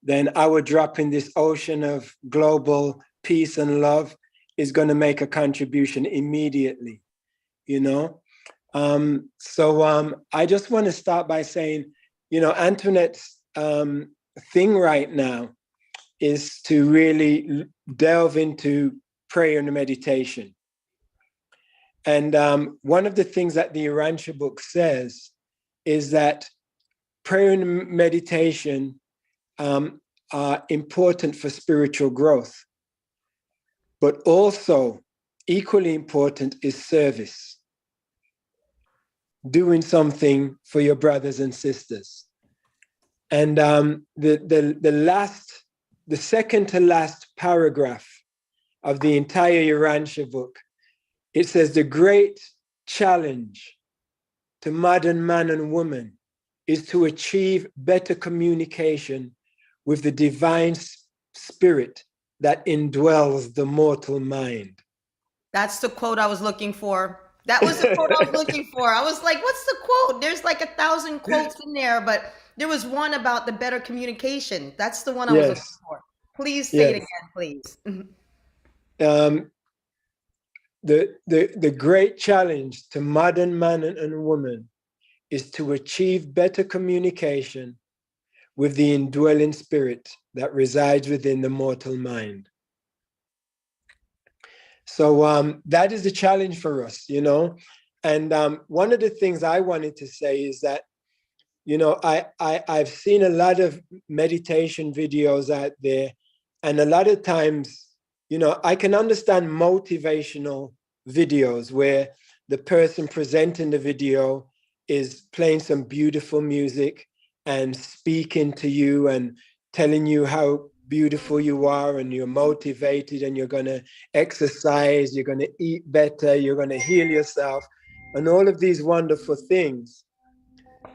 then our drop in this ocean of global peace and love is going to make a contribution immediately, So I just want to start by saying, Antoinette's thing right now is to really delve into prayer and meditation. And one of the things that the Urantia book says is that prayer and meditation are important for spiritual growth, but also equally important is service. Doing something for your brothers and sisters. And the second to last paragraph of the entire Urantia book, it says the great challenge to modern man and woman is to achieve better communication with the divine spirit that indwells the mortal mind. That's the quote I was looking for. That was the quote I was looking for. I was like, what's the quote? There's like 1,000 quotes in there, but there was one about the better communication. That's the one I was looking for. Please say it again, please. the great challenge to modern man and woman is to achieve better communication with the indwelling spirit that resides within the mortal mind. So that is the challenge for us, you know. And one of the things I wanted to say is that, you know, I've seen a lot of meditation videos out there, and a lot of times, you know, I can understand motivational videos where the person presenting the video is playing some beautiful music and speaking to you and telling you how beautiful you are, and you're motivated, and you're going to exercise, you're going to eat better, you're going to heal yourself, and all of these wonderful things.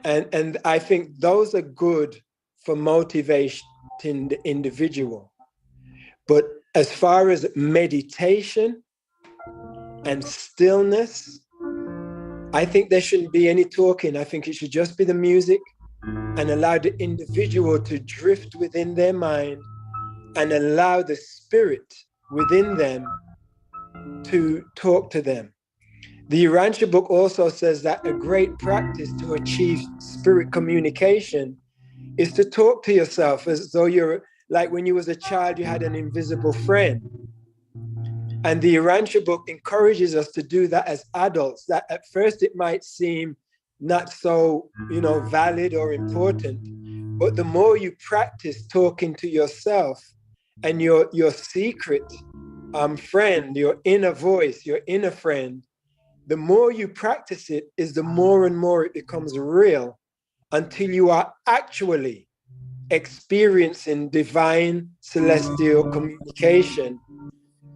And I think those are good for motivating the individual. But as far as meditation and stillness, I think there shouldn't be any talking. I think it should just be the music, and allow the individual to drift within their mind, and allow the spirit within them to talk to them. The Urantia book also says that a great practice to achieve spirit communication is to talk to yourself as though you're like when you was a child, you had an invisible friend. And the Urantia book encourages us to do that as adults, that at first it might seem not so, you know, valid or important, but the more you practice talking to yourself and your secret friend, your inner voice, your inner friend, the more you practice it is the more and more it becomes real, until you are actually experiencing divine celestial communication,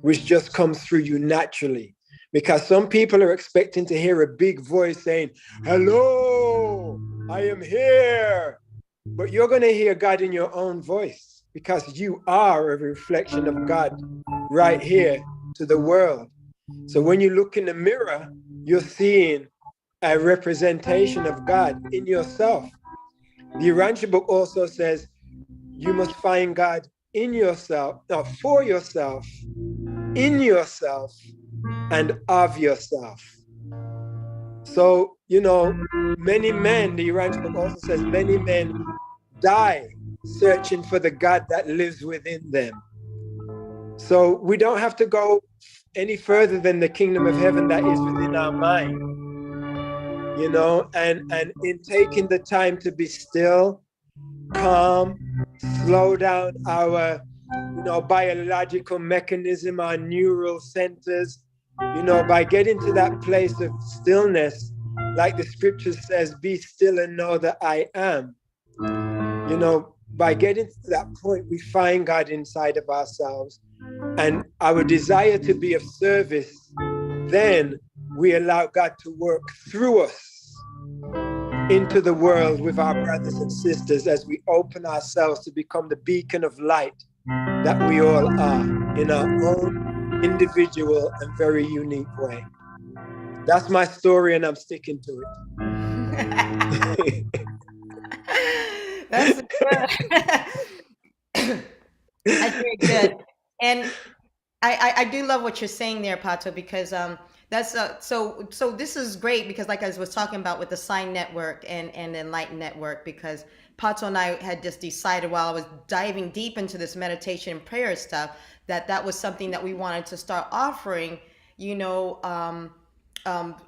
which just comes through you naturally. Because some people are expecting to hear a big voice saying, "Hello, I am here." But you're going to hear God in your own voice, because you are a reflection of God right here to the world. So when you look in the mirror, you're seeing a representation of God in yourself. The Urantia book also says you must find God in yourself, not for yourself, in yourself, and of yourself. So, you know, many men, the Urantia book also says, many men die searching for the God that lives within them. So we don't have to go any further than the kingdom of heaven that is within our mind, you know, and in taking the time to be still, calm, slow down our, you know, biological mechanism, our neural centers, you know, by getting to that place of stillness, like the scripture says, be still and know that I am. You know, by getting to that point, we find God inside of ourselves, and our desire to be of service, then we allow God to work through us into the world with our brothers and sisters, as we open ourselves to become the beacon of light that we all are in our own individual and very unique way. That's my story, and I'm sticking to it. That's good. That's very good. And I do love what you're saying there, Pato, because that's so this is great, because like I was talking about with the Sign Network and Enlighten Network, because Pato and I had just decided while I was diving deep into this meditation and prayer stuff, that was something that we wanted to start offering, you know,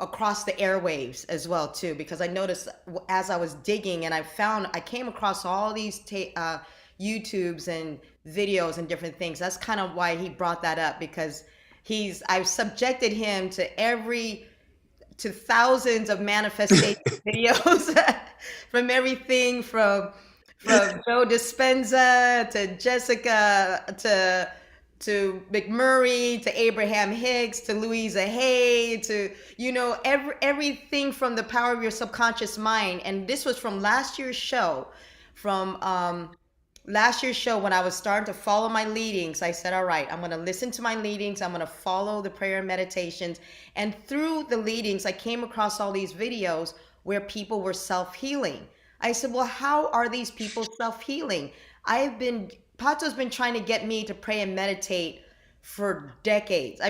across the airwaves as well too, because I noticed as I was digging, and I came across all these YouTubes and videos and different things. That's kind of why he brought that up, because I've subjected him to thousands of manifestation videos from everything from Joe Dispenza to Jessica to McMurray to Abraham Hicks to Louisa Hay to, you know, everything from the power of your subconscious mind. And this was from last year's show, when I was starting to follow my leadings. I said, all right, I'm going to listen to my leadings. I'm going to follow the prayer and meditations. And through the leadings, I came across all these videos where people were self-healing. I said, well, how are these people self-healing? Pato's been trying to get me to pray and meditate for decades.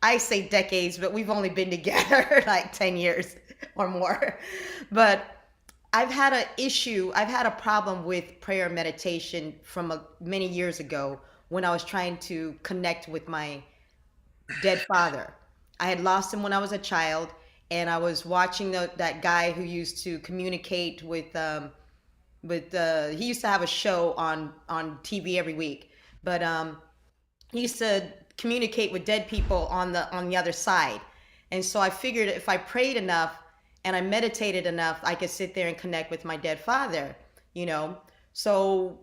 I say decades, but we've only been together like 10 years or more. But I've had a problem with prayer and meditation from many years ago when I was trying to connect with my dead father. I had lost him when I was a child, and I was watching that guy who used to communicate with he used to have a show on TV every week, but he used to communicate with dead people on the other side. And so I figured if I prayed enough and I meditated enough, I could sit there and connect with my dead father, you know. So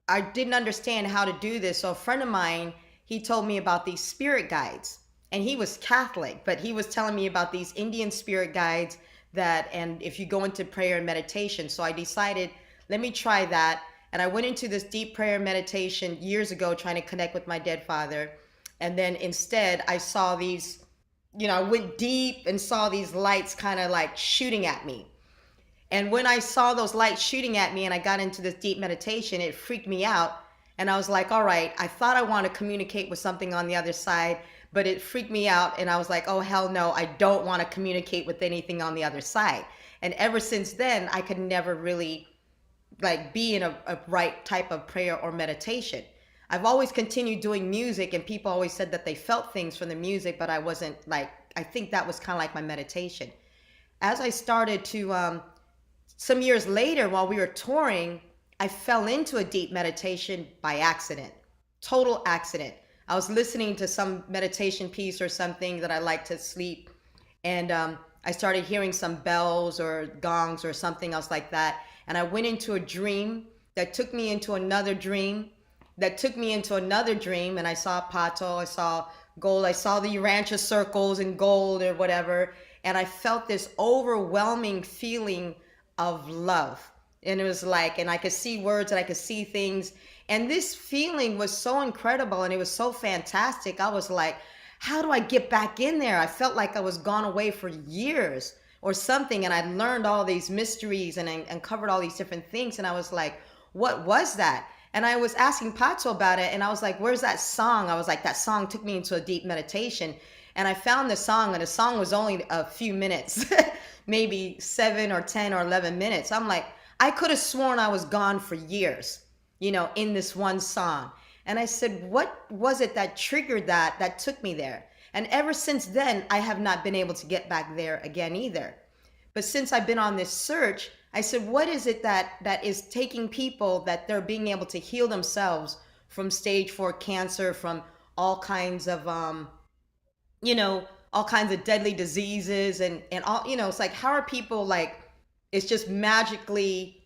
I didn't understand how to do this. So a friend of mine, he told me about these spirit guides, and he was Catholic, but he was telling me about these Indian spirit guides and if you go into prayer and meditation. So I decided, let me try that. And I went into this deep prayer and meditation years ago, trying to connect with my dead father. And then instead I saw these, I went deep and saw these lights kind of like shooting at me. And when I saw those lights shooting at me and I got into this deep meditation, it freaked me out. And I was like, all right, I thought I want to communicate with something on the other side, but it freaked me out. And I was like, oh, hell no, I don't want to communicate with anything on the other side. And ever since then, I could never really be in a right type of prayer or meditation. I've always continued doing music, and people always said that they felt things from the music, but I wasn't I think that was kind of like my meditation. As I started to, some years later while we were touring, I fell into a deep meditation by accident, total accident. I was listening to some meditation piece or something that I like to sleep, and I started hearing some bells or gongs or something else like that. And I went into a dream that took me into another dream that took me into another dream. And I saw Pato, I saw gold, I saw the Urantia circles and gold or whatever. And I felt this overwhelming feeling of love. And it was and I could see words and I could see things. And this feeling was so incredible and it was so fantastic. I was like, how do I get back in there? I felt like I was gone away for years or something. And I learned all these mysteries and uncovered all these different things. And I was like, what was that? And I was asking Pato about it. And I was like, where's that song? I was like, that song took me into a deep meditation. And I found the song, and the song was only a few minutes, maybe 7 or 10 or 11 minutes. I'm like, I could have sworn I was gone for years, in this one song. And I said, what was it that triggered that took me there? And ever since then, I have not been able to get back there again either. But since I've been on this search, I said, what is it that is taking people that they're being able to heal themselves from stage 4 cancer, from all kinds of, all kinds of deadly diseases and all, it's like, how are people it's just magically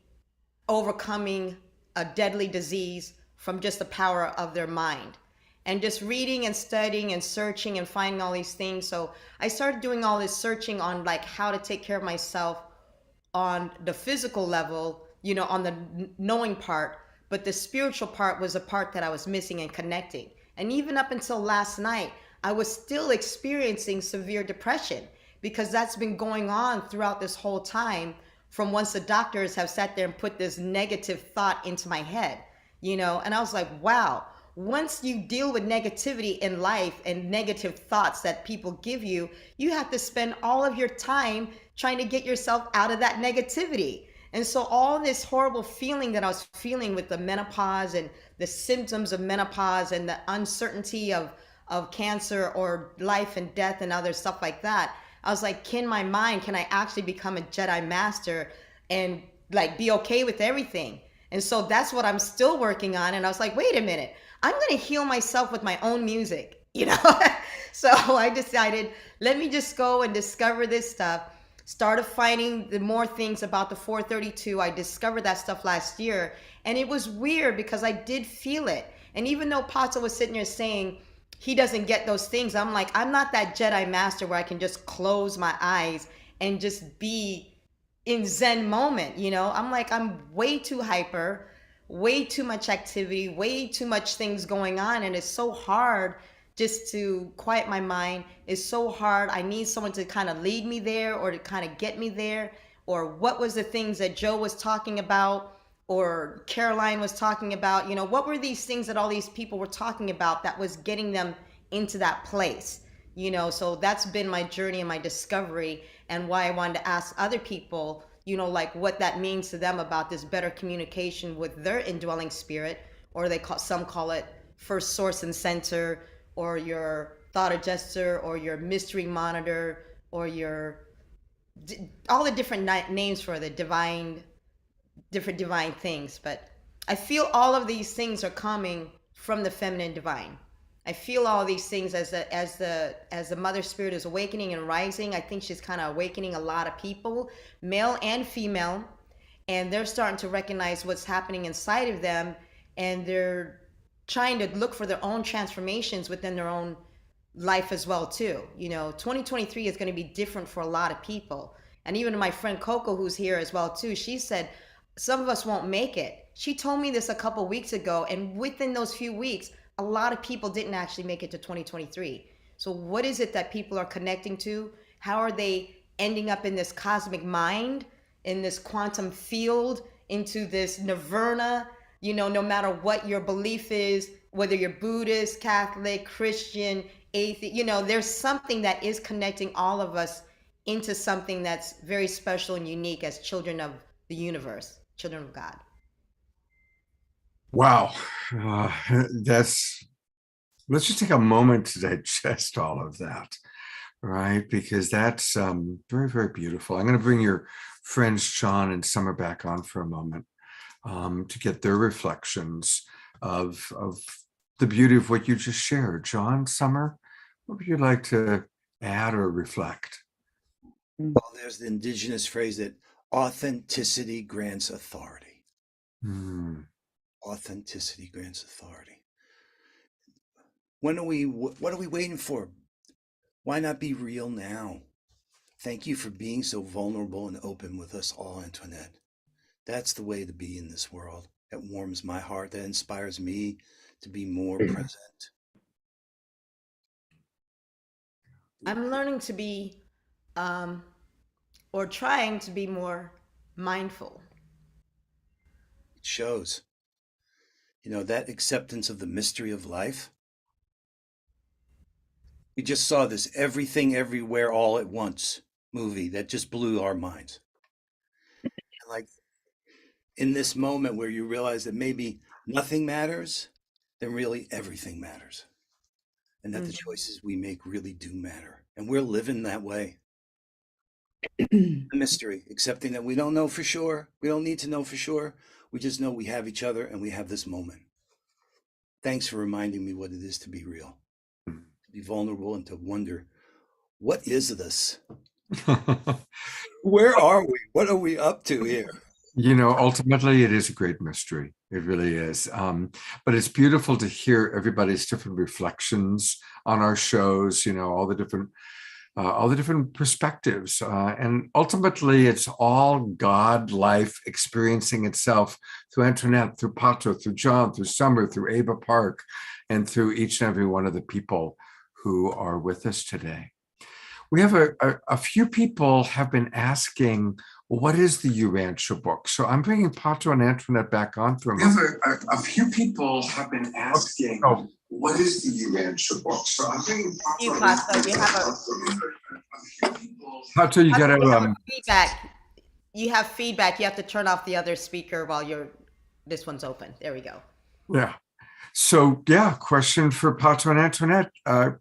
overcoming a deadly disease from just the power of their mind? And just reading and studying and searching and finding all these things. So I started doing all this searching on how to take care of myself on the physical level, on the knowing part, but the spiritual part was a part that I was missing and connecting. And even up until last night, I was still experiencing severe depression because that's been going on throughout this whole time from once the doctors have sat there and put this negative thought into my head, and I was like, wow, once you deal with negativity in life and negative thoughts that people give you, you have to spend all of your time trying to get yourself out of that negativity. And so all this horrible feeling that I was feeling with the menopause and the symptoms of menopause and the uncertainty of cancer or life and death and other stuff like that, I was like, can I actually become a Jedi Master and be okay with everything? And so that's what I'm still working on. And I was like, wait a minute, I'm going to heal myself with my own music, So I decided, let me just go and discover this stuff. Started finding the more things about the 432. I discovered that stuff last year. And it was weird because I did feel it. And even though Pato was sitting there saying he doesn't get those things, I'm like, I'm not that Jedi Master where I can just close my eyes and just be in Zen moment, I'm like, I'm way too hyper, way too much activity, way too much things going on. And it's so hard just to quiet my mind. It's so hard. I need someone to kind of lead me there or to kind of get me there. Or what was the things that Joe was talking about or Caroline was talking about? What were these things that all these people were talking about that was getting them into that place? you know, so that's been my journey and my discovery, and why I wanted to ask other people, you know, like what that means to them about this better communication with their indwelling spirit, or some call it first source and center, or your thought adjuster, or your mystery monitor, or your all the different names for the different divine things. But I feel all of these things are coming from the feminine divine. I feel all these things as the mother spirit is awakening and rising. I think she's kind of awakening a lot of people, male and female, and they're starting to recognize what's happening inside of them, and they're trying to look for their own transformations within their own life as well too. You know, 2023 is going to be different for a lot of people. And even my friend Coco, who's here as well too, she said some of us won't make it. She told me this a couple weeks ago, and within those few weeks, a lot of people didn't actually make it to 2023. So what is it that people are connecting to? How are they ending up in this cosmic mind, in this quantum field, into this nirvana? You know, no matter what your belief is, whether you're Buddhist, Catholic, Christian, atheist, you know, there's something that is connecting all of us into something that's very special and unique as children of the universe, children of God. Wow. Let's just take a moment to digest all of that, right? Because that's very, very beautiful. I'm going to bring your friends, John and Summer, back on for a moment to get their reflections of the beauty of what you just shared. John, Summer, what would you like to add or reflect? Well, there's the indigenous phrase that authenticity grants authority. Authenticity grants authority. What are we waiting for? Why not be real now? Thank you for being so vulnerable and open with us all, Antoinette. That's the way to be in this world. That warms my heart. That inspires me to be more present. I'm learning to be, or trying to be more mindful. It shows. You know, that acceptance of the mystery of life. We just saw this Everything Everywhere All at Once movie that just blew our minds. Like in this moment where you realize that maybe nothing matters, then really everything matters. And that the choices we make really do matter. And we're living that way. Mystery, accepting that we don't know for sure. We don't need to know for sure. We just know we have each other and we have this moment. Thanks for reminding me what it is to be real, to be vulnerable, and to wonder, what is this? Where are we? What are we up to here? You know, ultimately, it is a great mystery. It really is. But it's beautiful to hear everybody's different reflections on our shows, you know, all the different perspectives. And ultimately, it's all God life experiencing itself through Antoinette, through Pato, through John, through Summer, through Ava Park, and through each and every one of the people who are with us today. We have a few people have been asking, what is the Urantia book? So I'm bringing Pato and Antoinette back on for a moment. A few people have been asking, what is the Urantia book? So I'm bringing Pato. Pato, you got feedback. You have feedback. You have to turn off the other speaker while this one's open. There we go. Yeah. So yeah, question for Pato and Antoinette.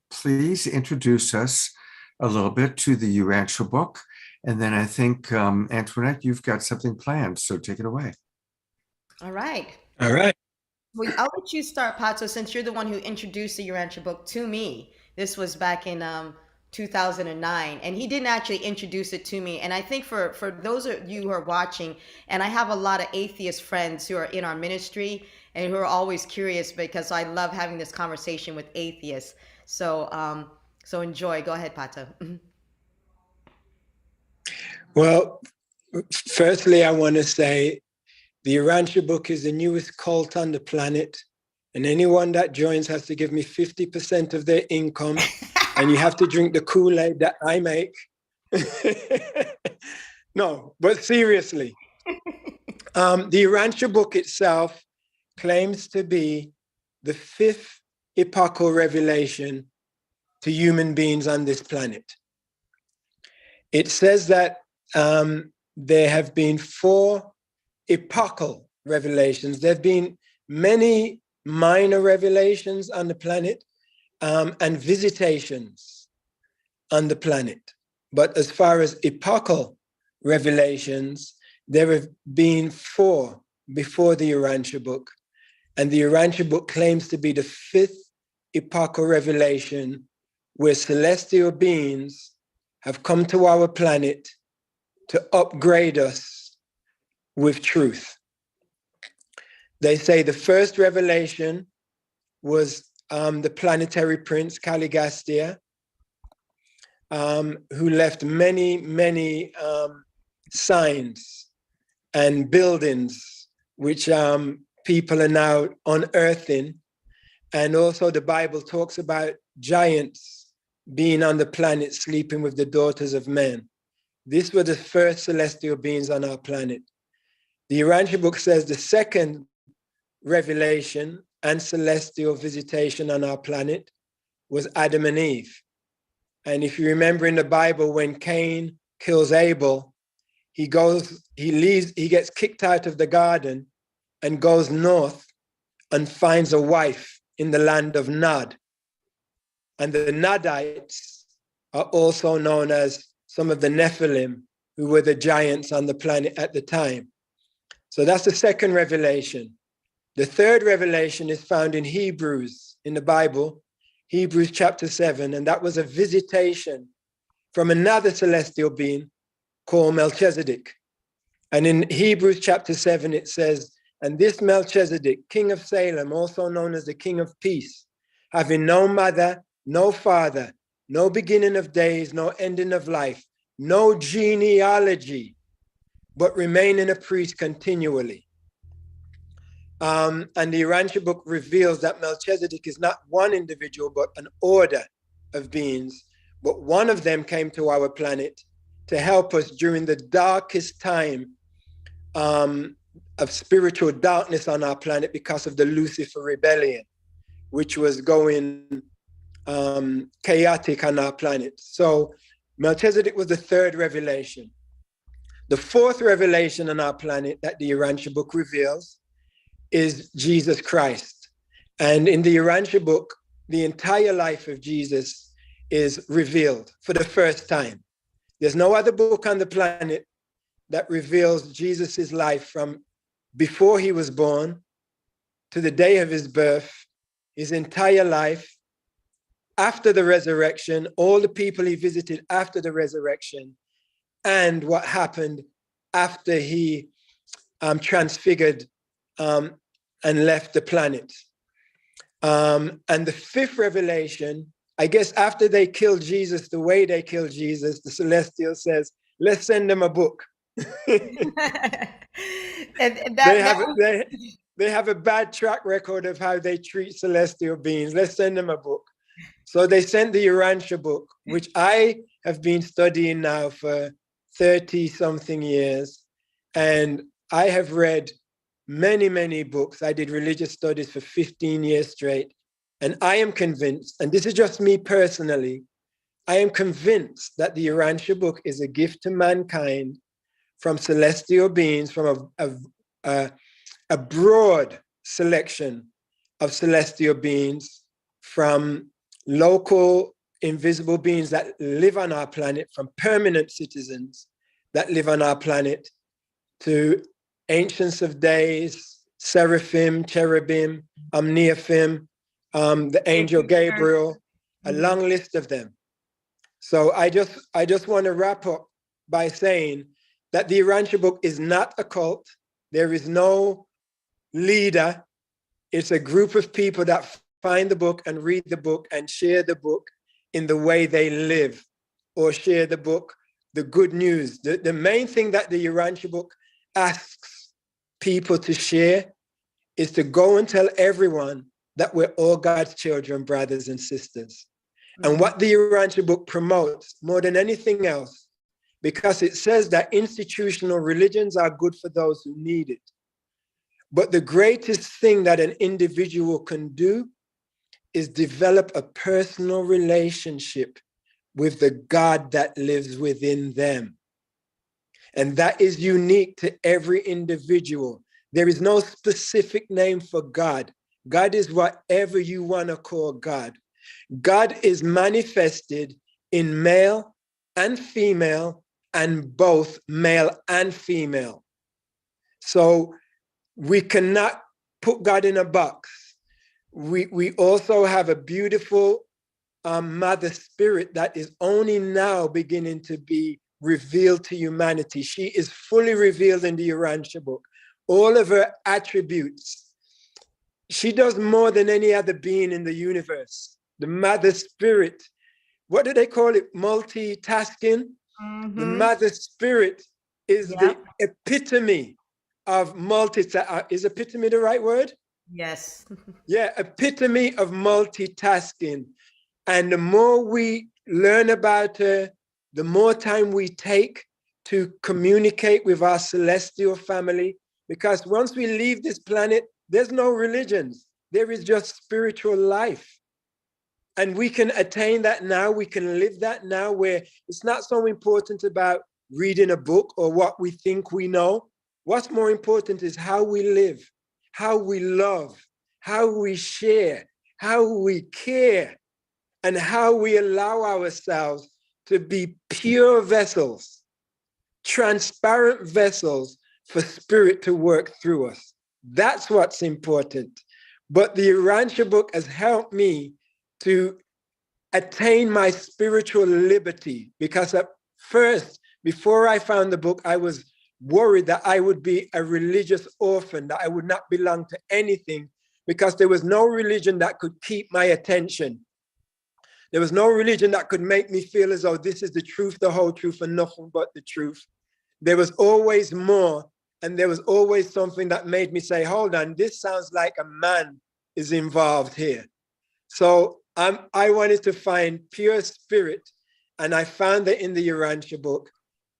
Please introduce us a little bit to the Urantia book. And then I think, Antoinette, you've got something planned, so take it away. All right. All right. Well, I'll let you start, Pato, since you're the one who introduced the Urantia book to me. This was back in 2009, and he didn't actually introduce it to me. And I think for those of you who are watching, and I have a lot of atheist friends who are in our ministry and who are always curious, because I love having this conversation with atheists. So, so enjoy. Go ahead, Pato. Well, firstly, I want to say the Urantia book is the newest cult on the planet, and anyone that joins has to give me 50% of their income, and you have to drink the Kool-Aid that I make. No, but seriously, the Urantia book itself claims to be the 5th epochal revelation to human beings on this planet. It says that there have been 4 epochal revelations. There have been many minor revelations on the planet and visitations on the planet. But as far as epochal revelations, there have been 4 before the Urantia book. And the Urantia book claims to be the 5th epochal revelation where celestial beings have come to our planet to upgrade us with truth. They say the first revelation was the planetary prince Caligastia, who left many signs and buildings which people are now unearthing. And also the Bible talks about giants being on the planet sleeping with the daughters of men. These were the first celestial beings on our planet. The Urantia book says the second revelation and celestial visitation on our planet was Adam and Eve. And if you remember in the Bible, when Cain kills Abel, he gets kicked out of the garden and goes north and finds a wife in the land of Nod. And the Nodites are also known as some of the Nephilim, who were the giants on the planet at the time. So that's the second revelation. The third revelation is found in Hebrews in the Bible, Hebrews chapter 7, and that was a visitation from another celestial being called Melchizedek. And in Hebrews chapter 7, it says, and this Melchizedek, king of Salem, also known as the king of peace, having no mother, no father, no beginning of days, no ending of life, no genealogy, but remaining a priest continually. And the Urantia book reveals that Melchizedek is not one individual, but an order of beings. But one of them came to our planet to help us during the darkest time of spiritual darkness on our planet because of the Lucifer rebellion, which was going chaotic on our planet. So Melchizedek was the third revelation. The fourth revelation on our planet that the Urantia book reveals is Jesus Christ. And in the Urantia book, the entire life of Jesus is revealed for the first time. There's no other book on the planet that reveals Jesus's life from before he was born to the day of his birth, his entire life, after the resurrection, all the people he visited after the resurrection, and what happened after he transfigured and left the planet. And the fifth revelation, I guess after they killed Jesus, the way they killed Jesus, the Celestial says, let's send them a book. They have a bad track record of how they treat celestial beings. Let's send them a book. So they sent the Urantia book, which I have been studying now for 30 something years. And I have read many books. I did religious studies for 15 years straight. And I am convinced, and this is just me personally, I am convinced that the Urantia book is a gift to mankind from celestial beings, from a broad selection of celestial beings, from local invisible beings that live on our planet, from permanent citizens that live on our planet, to ancients of days, seraphim, cherubim, neophim, the angel Gabriel, a long list of them. So I just want to wrap up by saying that the Urantia book is not a cult. There is no leader. It's a group of people that find the book and read the book and share the book in the way they live, or share the book, the good news. The main thing that the Urantia book asks people to share is to go and tell everyone that we're all God's children, brothers and sisters. Mm-hmm. And what the Urantia book promotes more than anything else, because it says that institutional religions are good for those who need it. But the greatest thing that an individual can do is develop a personal relationship with the God that lives within them. And that is unique to every individual. There is no specific name for God. God is whatever you want to call God. God is manifested in male and female, and both male and female. So we cannot put God in a box. We also have a beautiful mother spirit that is only now beginning to be revealed to humanity. She is fully revealed in the Urantia book. All of her attributes. She does more than any other being in the universe. The mother spirit, what do they call it? Multitasking. The mother spirit is the epitome of is epitome the right word? Yes. Yeah, epitome of multitasking. And the more we learn about her, the more time we take to communicate with our celestial family. Because once we leave this planet, there's no religions. There is just spiritual life. And we can attain that now. We can live that now, where it's not so important about reading a book or what we think we know. What's more important is how we live, how we love, how we share, how we care, and how we allow ourselves to be pure vessels, transparent vessels for spirit to work through us. That's what's important. But the Urantia book has helped me to attain my spiritual liberty, because at first, before I found the book, I was worried that I would be a religious orphan, that I would not belong to anything, because there was no religion that could keep my attention. There was no religion that could make me feel as though this is the truth, the whole truth, and nothing but the truth. There was always more, and there was always something that made me say, hold on, this sounds like a man is involved here. So I wanted to find pure spirit, and I found it in the Urantia book,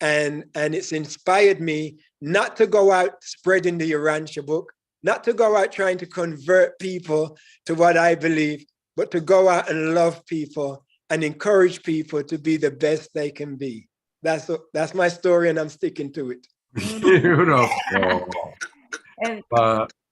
and it's inspired me not to go out spreading the Urantia book, not to go out trying to convert people to what I believe, but to go out and love people and encourage people to be the best they can be. That's my story, and I'm sticking to it. Beautiful. And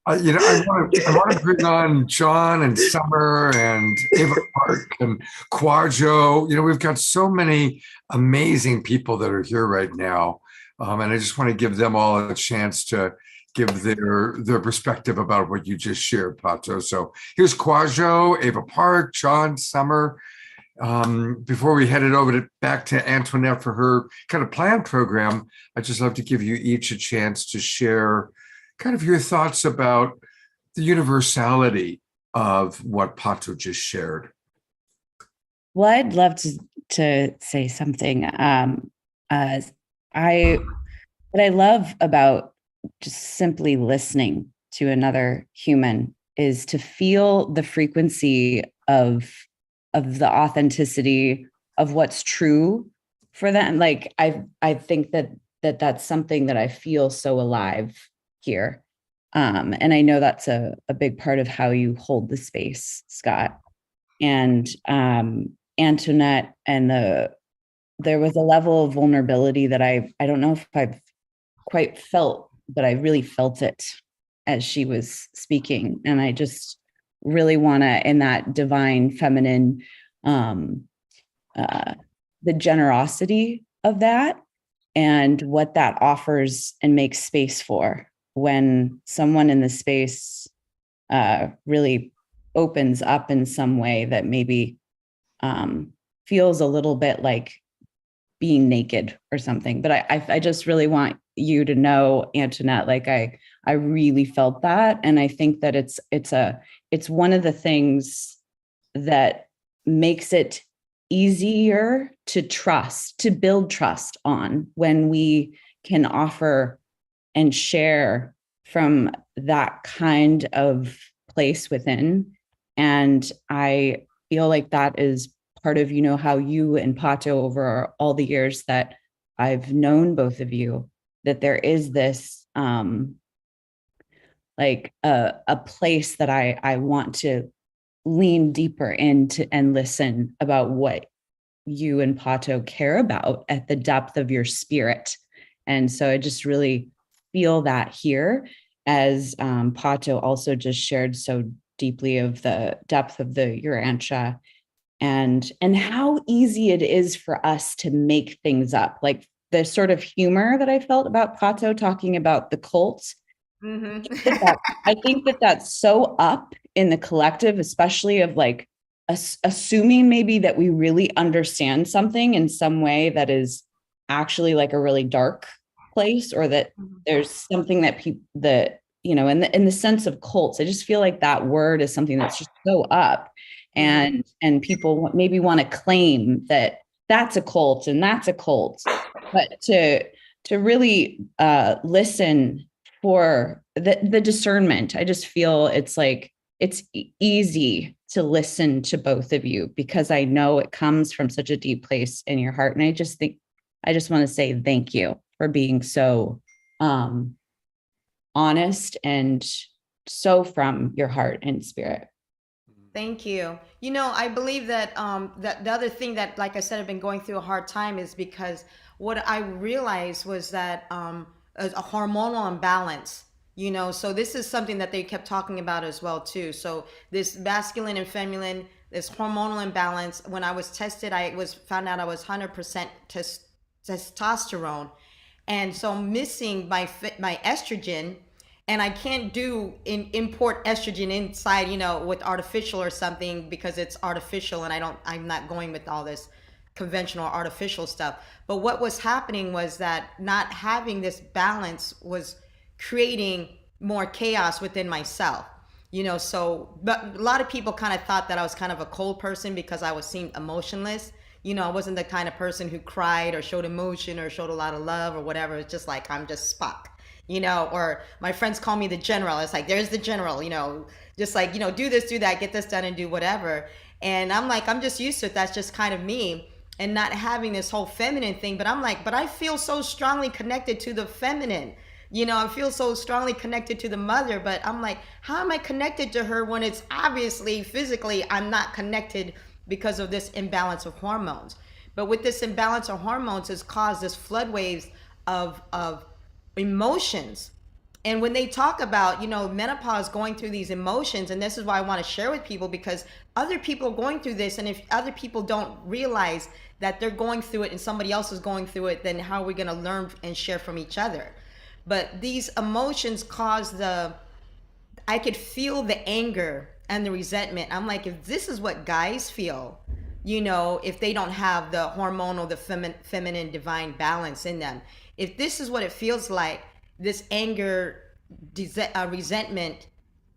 I want to bring on John and Summer and Ava Park and Quadro. We've got so many amazing people that are here right now, and I just want to give them all a chance to give their perspective about what you just shared, Pato. So here's Quadro, Ava Park, John, Summer. Before we head it over back to Antoinette for her kind of planned program, I'd just love to give you each a chance to share kind of your thoughts about the universality of what Pato just shared. Well, I'd love to say something. What I love about just simply listening to another human is to feel the frequency of the authenticity of what's true for them. Like I think that's something that I feel so alive here. And I know that's a big part of how you hold the space, Scott. And Antoinette, and there was a level of vulnerability that I don't know if I've quite felt, but I really felt it as she was speaking. And I just really want to, in that divine feminine, the generosity of that and what that offers and makes space for when someone in the space really opens up in some way that maybe feels a little bit like being naked or something. But I just really want you to know, Antoinette, like I really felt that. And I think that it's one of the things that makes it easier to trust, to build trust on, when we can offer and share from that kind of place within. And I feel like that is part of, how you and Pato, over all the years that I've known both of you, that there is this like a place that I want to lean deeper into and listen about what you and Pato care about at the depth of your spirit. And so I just really feel that here, as Pato also just shared so deeply of the depth of the Urantia, and how easy it is for us to make things up. Like the sort of humor that I felt about Pato talking about the cult. I think that that's so up in the collective, especially of like assuming maybe that we really understand something in some way that is actually like a really dark place, or that there's something that people that, you know, in the sense of cults, I just feel like that word is something that's just so up, and people maybe want to claim that that's a cult and that's a cult, but to really listen for the discernment. I just feel it's like it's easy to listen to both of you, because I know it comes from such a deep place in your heart. And I just want to say thank you for being so honest and so from your heart and spirit. Thank you. You know, I believe that that the other thing that, like I said, I've been going through a hard time is because what I realized was that a hormonal imbalance. You know, so this is something that they kept talking about as well too. So this masculine and feminine, this hormonal imbalance. When I was tested, found out I was 100% testosterone, and so I'm missing my estrogen, and I can't import estrogen inside, you know, with artificial or something, because it's artificial, and I'm not going with all this conventional artificial stuff. But what was happening was that not having this balance was creating more chaos within myself, you know. So, but a lot of people kind of thought that I was kind of a cold person because I seemed emotionless. You know, I wasn't the kind of person who cried or showed emotion or showed a lot of love or whatever. It's just like, I'm just Spock, you know. Or my friends call me the general. It's like, there's the general, you know, just like, you know, do this, do that, get this done, and do whatever. And I'm like, I'm just used to it. That's just kind of me, and not having this whole feminine thing. But I'm like, but I feel so strongly connected to the feminine. You know, I feel so strongly connected to the mother, but I'm like, how am I connected to her when it's obviously physically I'm not connected because of this imbalance of hormones? But with this imbalance of hormones has caused this flood waves of emotions. And when they talk about, you know, menopause, going through these emotions, and this is why I want to share with people, because other people are going through this, and if other people don't realize that they're going through it and somebody else is going through it, then how are we going to learn and share from each other? But these emotions cause I could feel the anger and the resentment. I'm like, if this is what guys feel, you know, if they don't have the hormonal, the feminine divine balance in them, if this is what it feels like, this anger, resentment,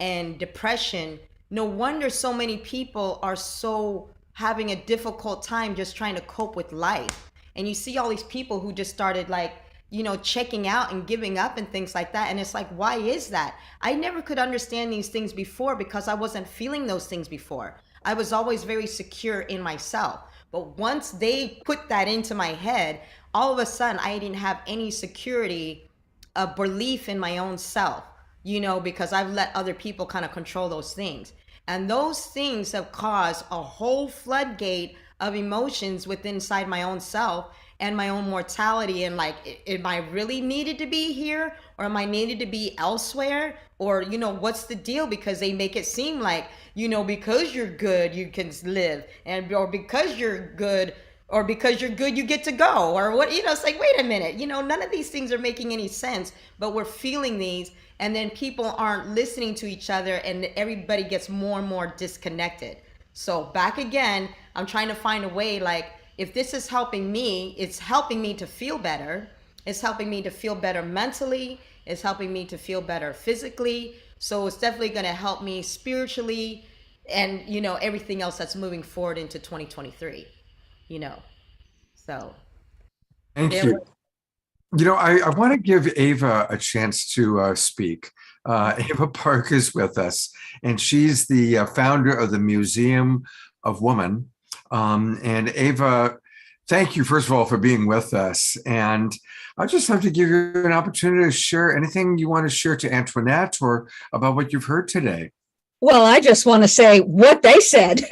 and depression, no wonder so many people are so having a difficult time just trying to cope with life. And you see all these people who just started like, you know, checking out and giving up and things like that. And it's like, why is that? I never could understand these things before because I wasn't feeling those things before. I was always very secure in myself. But once they put that into my head, all of a sudden I didn't have any security, a belief in my own self, you know, because I've let other people kind of control those things. And those things have caused a whole floodgate of emotions within inside my own self and my own mortality. And like, am I really needed to be here, or am I needed to be elsewhere? Or, you know, what's the deal? Because they make it seem like, you know, because you're good, you can live, and or because you're good, you get to go, or what, you know. It's like, wait a minute, you know, none of these things are making any sense, but we're feeling these, and then people aren't listening to each other, and everybody gets more and more disconnected. So back again, I'm trying to find a way, like, if this is helping me, it's helping me to feel better. It's helping me to feel better mentally. It's helping me to feel better physically. So it's definitely going to help me spiritually, and, you know, everything else that's moving forward into 2023, you know. So. Thank you. You know, I want to give Ava a chance to speak. Ava Park is with us, and she's the founder of the Museum of Woman. And Ava, thank you, first of all, for being with us. And I just have to give you an opportunity to share anything you want to share to Antoinette or about what you've heard today. Well, I just want to say what they said.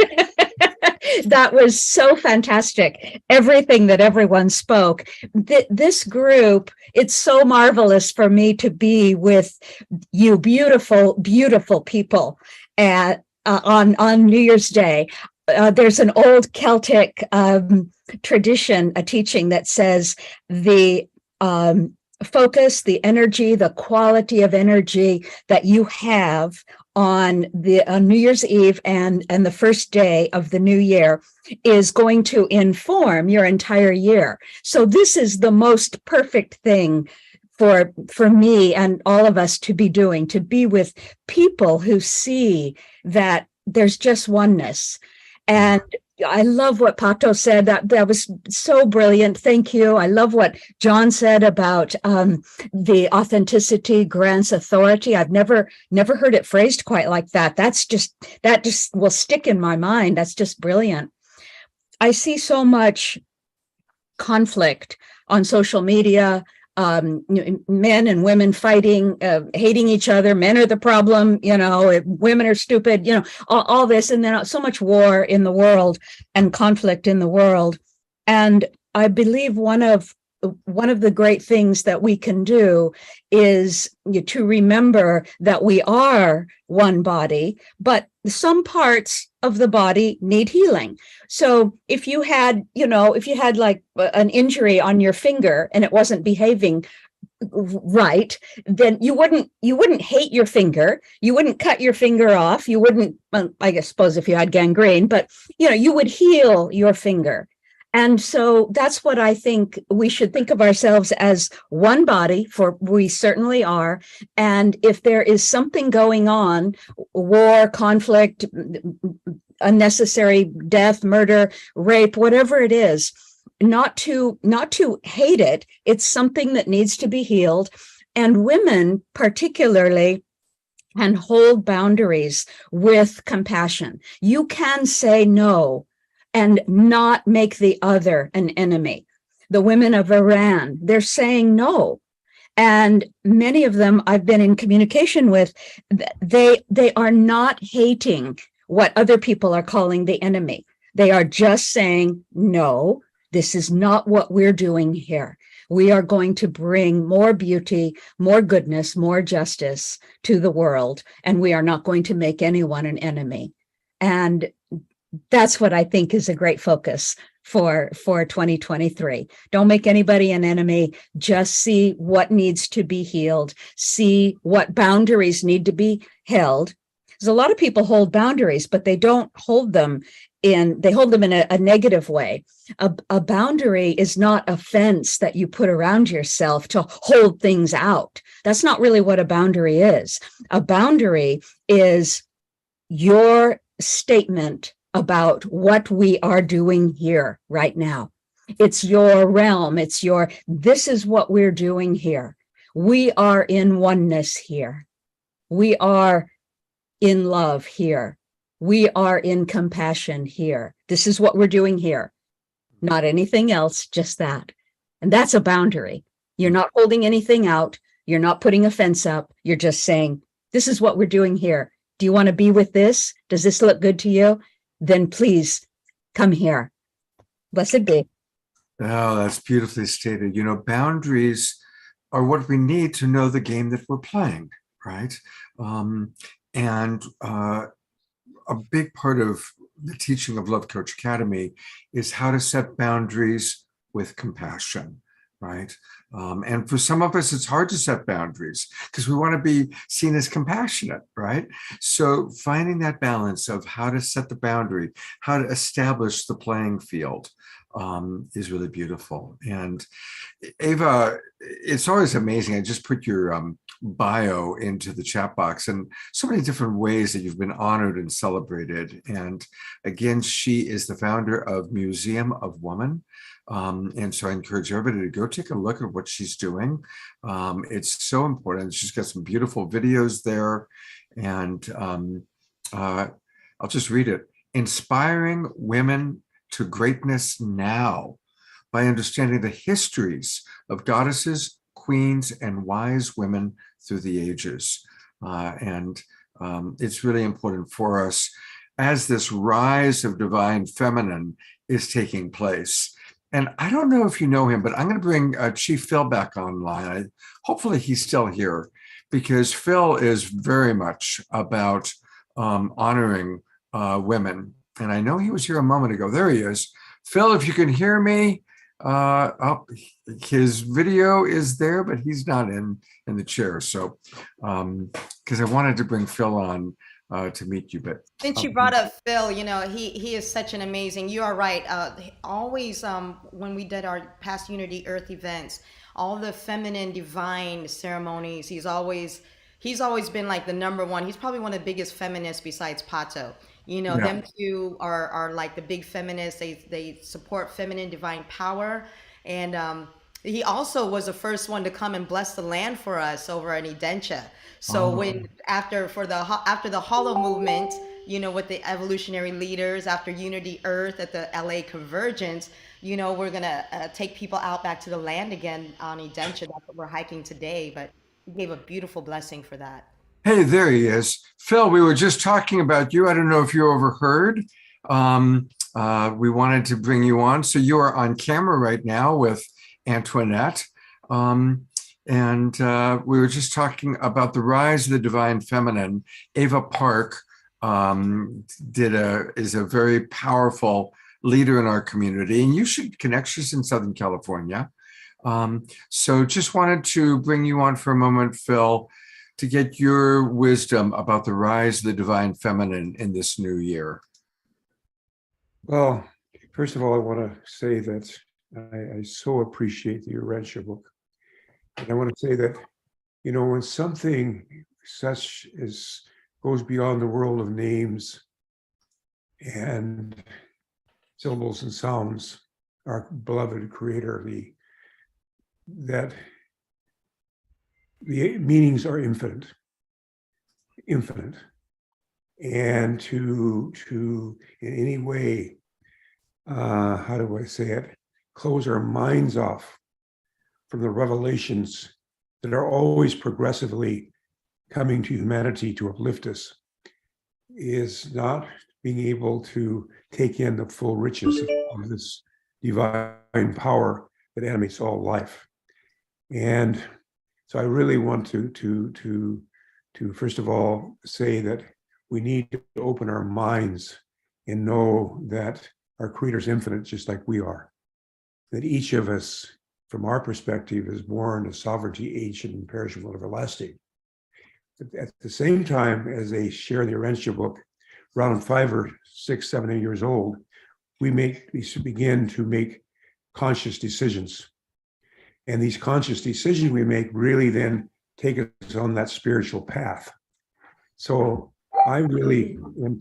That was so fantastic. Everything that everyone spoke. This group, it's so marvelous for me to be with you beautiful, beautiful people on New Year's Day. There's an old Celtic tradition, a teaching that says the focus, the energy, the quality of energy that you have on New Year's Eve and the first day of the new year is going to inform your entire year. So this is the most perfect thing for me and all of us to be doing, to be with people who see that there's just oneness. And I love what Pato said. That was so brilliant. Thank you. I love what John said about the authenticity grants authority. I've never heard it phrased quite like that. That just will stick in my mind. That's just brilliant. I see so much conflict on social media. Men and women fighting, hating each other. Men are the problem, women are stupid, all this, and then so much war in the world and conflict in the world. And I believe one of the great things that we can do is to remember that we are one body, but some parts of the body need healing. So if you had like an injury on your finger and it wasn't behaving right, then you wouldn't hate your finger. You wouldn't cut your finger off. You wouldn't, I suppose if you had gangrene, but you would heal your finger. And so that's what I think we should think of ourselves as one body, for we certainly are. And if there is something going on, war, conflict, unnecessary death, murder, rape, whatever it is, not to hate it. It's something that needs to be healed. And women particularly can hold boundaries with compassion. You can say no and not make the other an enemy. The women of Iran, they're saying no. And many of them I've been in communication with, they are not hating what other people are calling the enemy. They are just saying, no, this is not what we're doing here. We are going to bring more beauty, more goodness, more justice to the world, and we are not going to make anyone an enemy. And that's what I think is a great focus for 2023. Don't make anybody an enemy. Just see what needs to be healed. See what boundaries need to be held. There's a lot of people hold boundaries, but they don't hold them in a negative way. A boundary is not a fence that you put around yourself to hold things out. That's not really what a boundary is. A boundary is your statement about what we are doing here right now. It's your realm. This is what we're doing here. We are in oneness here. We are in love here. We are in compassion here. This is what we're doing here. Not anything else, just that. And that's a boundary. You're not holding anything out. You're not putting a fence up. You're just saying, this is what we're doing here. Do you want to be with this? Does this look good to you? Then please come here. Blessed be. Oh, that's beautifully stated. Boundaries are what we need to know the game that we're playing, right? And a big part of the teaching of Love Coach Academy is how to set boundaries with compassion, right? And for some of us, it's hard to set boundaries because we want to be seen as compassionate, right? So finding that balance of how to set the boundary, how to establish the playing field is really beautiful. And Ava, it's always amazing. I just put your bio into the chat box and so many different ways that you've been honored and celebrated. And again, she is the founder of Museum of Woman. And so I encourage everybody to go take a look at what she's doing. It's so important. She's got some beautiful videos there. And I'll just read it. Inspiring women to greatness now by understanding the histories of goddesses, queens, and wise women through the ages. And It's really important for us as this rise of divine feminine is taking place. And I don't know if you know him, but I'm going to bring Chief Phil back online. Hopefully he's still here, because Phil is very much about honoring women. And I know he was here a moment ago. There he is. Phil, if you can hear me, his video is there, but he's not in the chair. So, because I wanted to bring Phil on to meet you, but since you brought up Phil, you know, he is such an amazing, you are right. Always, when we did our past Unity Earth events, all the feminine divine ceremonies, he's always been like the number one. He's probably one of the biggest feminists besides Pato. You know, them two are like the big feminists. They support feminine divine power. And he also was the first one to come and bless the land for us over in Edentia. So after the Hollow movement, you know, with the evolutionary leaders, after Unity Earth at the LA Convergence, you know, we're gonna take people out back to the land again on Edentia. That's what we're hiking today. But he gave a beautiful blessing for that. hey, there he is. Phil, we were just talking about you. I don't know if you overheard. We wanted to bring you on. So you are on camera right now with Antoinette. And we were just talking about the rise of the divine feminine. Ava Park is a very powerful leader in our community, and you should connect. She's in Southern California. So just wanted to bring you on for a moment, Phil, to get your wisdom about the rise of the divine feminine in this new year. Well, first of all, I want to say that I so appreciate the Urantia book. And I want to say that, you know, when something such as goes beyond the world of names and syllables and sounds, our beloved creator, that the meanings are infinite. And to in any way, how do I say it, close our minds off from the revelations that are always progressively coming to humanity to uplift us, is not being able to take in the full riches of this divine power that animates all life. And so I really want to first of all say that we need to open our minds and know that our Creator is infinite, just like we are. That each of us, from our perspective, is born to sovereignty, ancient, imperishable, and everlasting. But at the same time, as they share in the Urantia book, around 5 or 6, 7, 8 years old, we begin to make conscious decisions. And these conscious decisions we make really then take us on that spiritual path. So I really am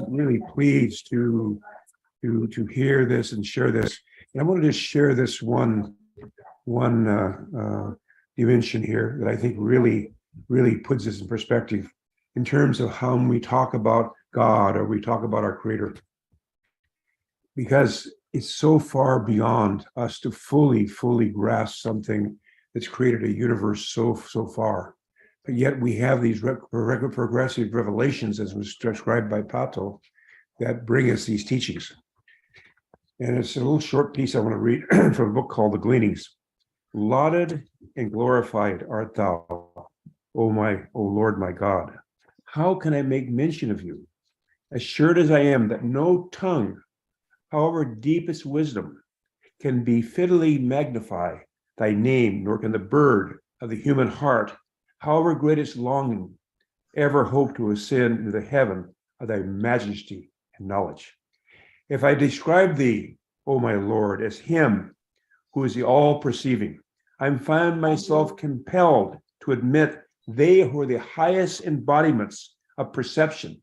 really pleased to hear this and share this. And I want to just share this one dimension here that I think really puts this in perspective in terms of how we talk about God or we talk about our Creator. Because it's so far beyond us to fully grasp something that's created a universe so far. But yet we have these progressive revelations, as was described by Pato, that bring us these teachings. And it's a little short piece I want to read from a book called The Gleanings. Lauded and glorified art thou, O Lord my God. How can I make mention of you? Assured as I am that no tongue, however deep its wisdom, can be fittily magnify thy name, nor can the bird of the human heart, however great its longing, ever hope to ascend into the heaven of thy majesty and knowledge. If I describe thee, O my Lord, as him who is the all-perceiving, I find myself compelled to admit they who are the highest embodiments of perception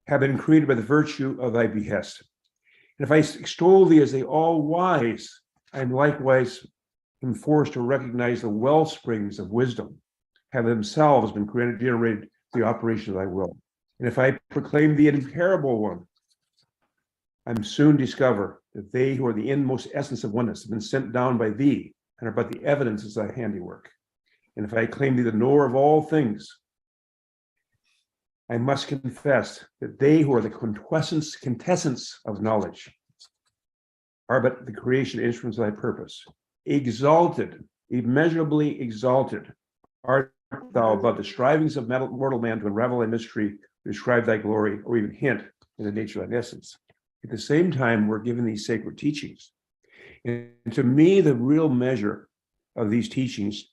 have been created by the virtue of thy behest. And if I extol thee as the all-wise, I am likewise forced to recognize the well springs of wisdom have themselves been generated through the operation of thy will. And if I proclaim the incomparable one, I'm soon discover that they who are the inmost essence of oneness have been sent down by thee and are but the evidences of thy handiwork. And if I claim thee the knower of all things, I must confess that they who are the quintessence of knowledge are but the creation instruments of thy purpose. Exalted, immeasurably exalted, art thou above the strivings of mortal man to unravel thy mystery, to describe thy glory, or even hint in the nature of thy essence. At the same time, we're given these sacred teachings. And to me, the real measure of these teachings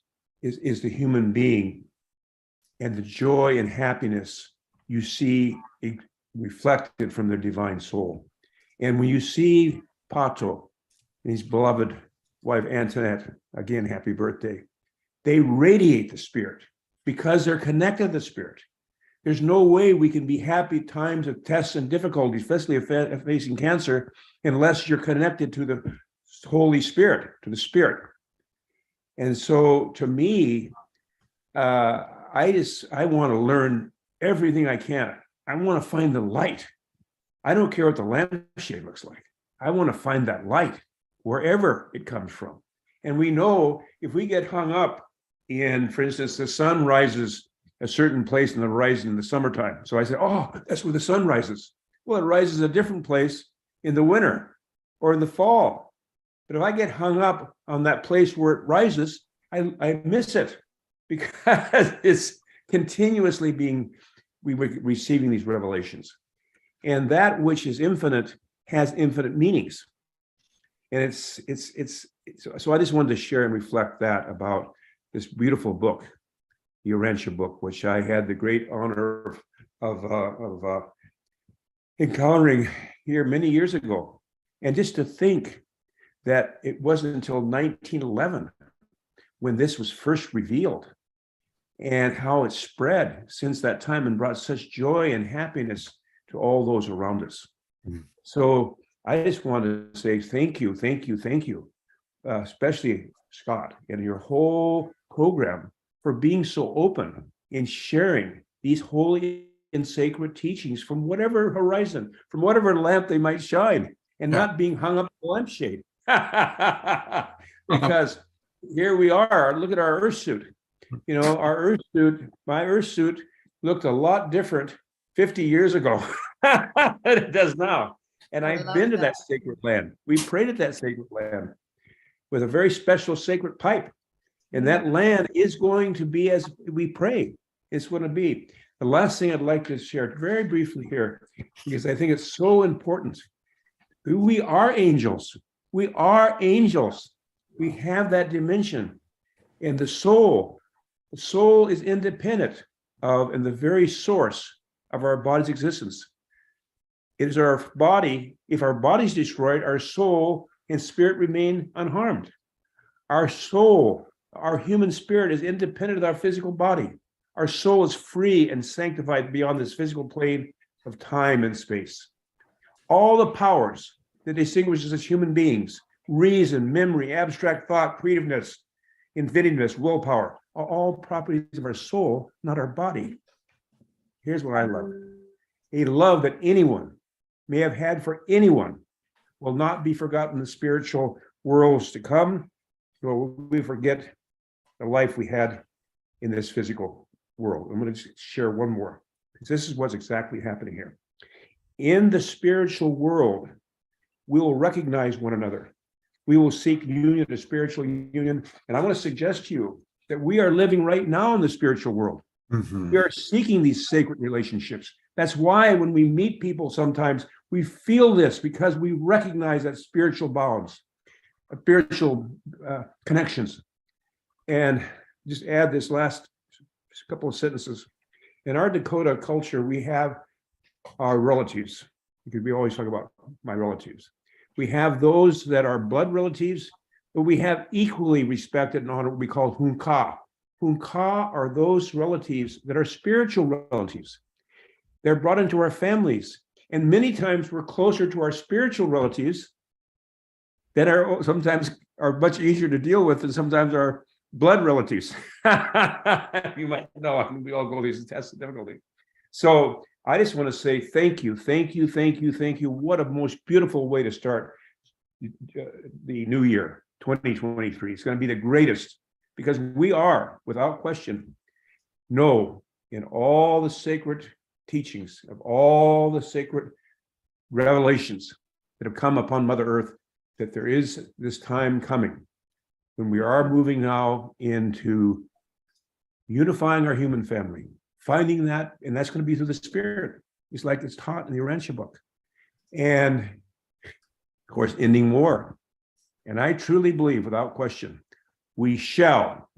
is the human being and the joy and happiness you see reflected from their divine soul. And when you see Pato and his beloved wife Antoinette, again, happy birthday, they radiate the spirit because they're connected to the spirit. There's no way we can be happy at times of tests and difficulties, especially if facing cancer, unless you're connected to the Holy Spirit, to the Spirit. And so to me, I want to learn everything I can. I want to find the light. I don't care what the lampshade looks like. I want to find that light wherever it comes from. And we know if we get hung up in, for instance, the sun rises a certain place in the horizon in the summertime. So I say, oh, that's where the sun rises. Well, it rises a different place in the winter or in the fall. But if I get hung up on that place where it rises, I miss it because it's continuously receiving these revelations. And that which is infinite has infinite meanings. And so I just wanted to share and reflect that about this beautiful book, the Urantia book, which I had the great honor of encountering here many years ago. And just to think that it wasn't until 1911 when this was first revealed, and how it spread since that time and brought such joy and happiness to all those around us. So I just want to say thank you, especially Scott and your whole program for being so open in sharing these holy and sacred teachings from whatever horizon, from whatever lamp they might shine, and not being hung up in the lampshade. Because here we are, look at our earth suit. You know, my earth suit looked a lot different 50 years ago than it does now. And I've been to that sacred land. We prayed at that sacred land with a very special sacred pipe. And that land is going to be as we pray. It's going to be. The last thing I'd like to share very briefly here, because I think it's so important. We are angels. We are angels. We have that dimension. And the soul is independent of and the very source of our body's existence. It is our body. If our body's destroyed, our soul and spirit remain unharmed. Our soul, our human spirit is independent of our physical body. Our soul is free and sanctified beyond this physical plane of time and space. All the powers that distinguish us as human beings, reason, memory, abstract thought, creativeness, inventiveness, willpower, are all properties of our soul, not our body. Here's what I love. A love that anyone may have had for anyone will not be forgotten in the spiritual worlds to come, nor will we forget the life we had in this physical world. I'm going to share one more, because this is what's exactly happening here. In the spiritual world, we will recognize one another. We will seek union, a spiritual union. And I want to suggest to you that we are living right now in the spiritual world. We are seeking these sacred relationships. That's why when we meet people, sometimes we feel this, because we recognize that spiritual bonds, spiritual connections. And just add this last couple of sentences. In our Dakota culture, we have our relatives, because we always talk about my relatives. We have those that are blood relatives, but we have equally respected and honored what we call Hunka. Hunka are those relatives that are spiritual relatives. They're brought into our families. And many times we're closer to our spiritual relatives that are sometimes are much easier to deal with than sometimes our blood relatives. You might know, we all go these tests of difficulty. So I just want to say thank you. What a most beautiful way to start the new year, 2023. It's going to be the greatest, because we are, without question, know in all the sacred teachings, of all the sacred revelations that have come upon Mother Earth, that there is this time coming when we are moving now into unifying our human family, finding that, and that's going to be through the Spirit. It's like it's taught in the Urantia book. And of course, ending war. And I truly believe, without question, we shall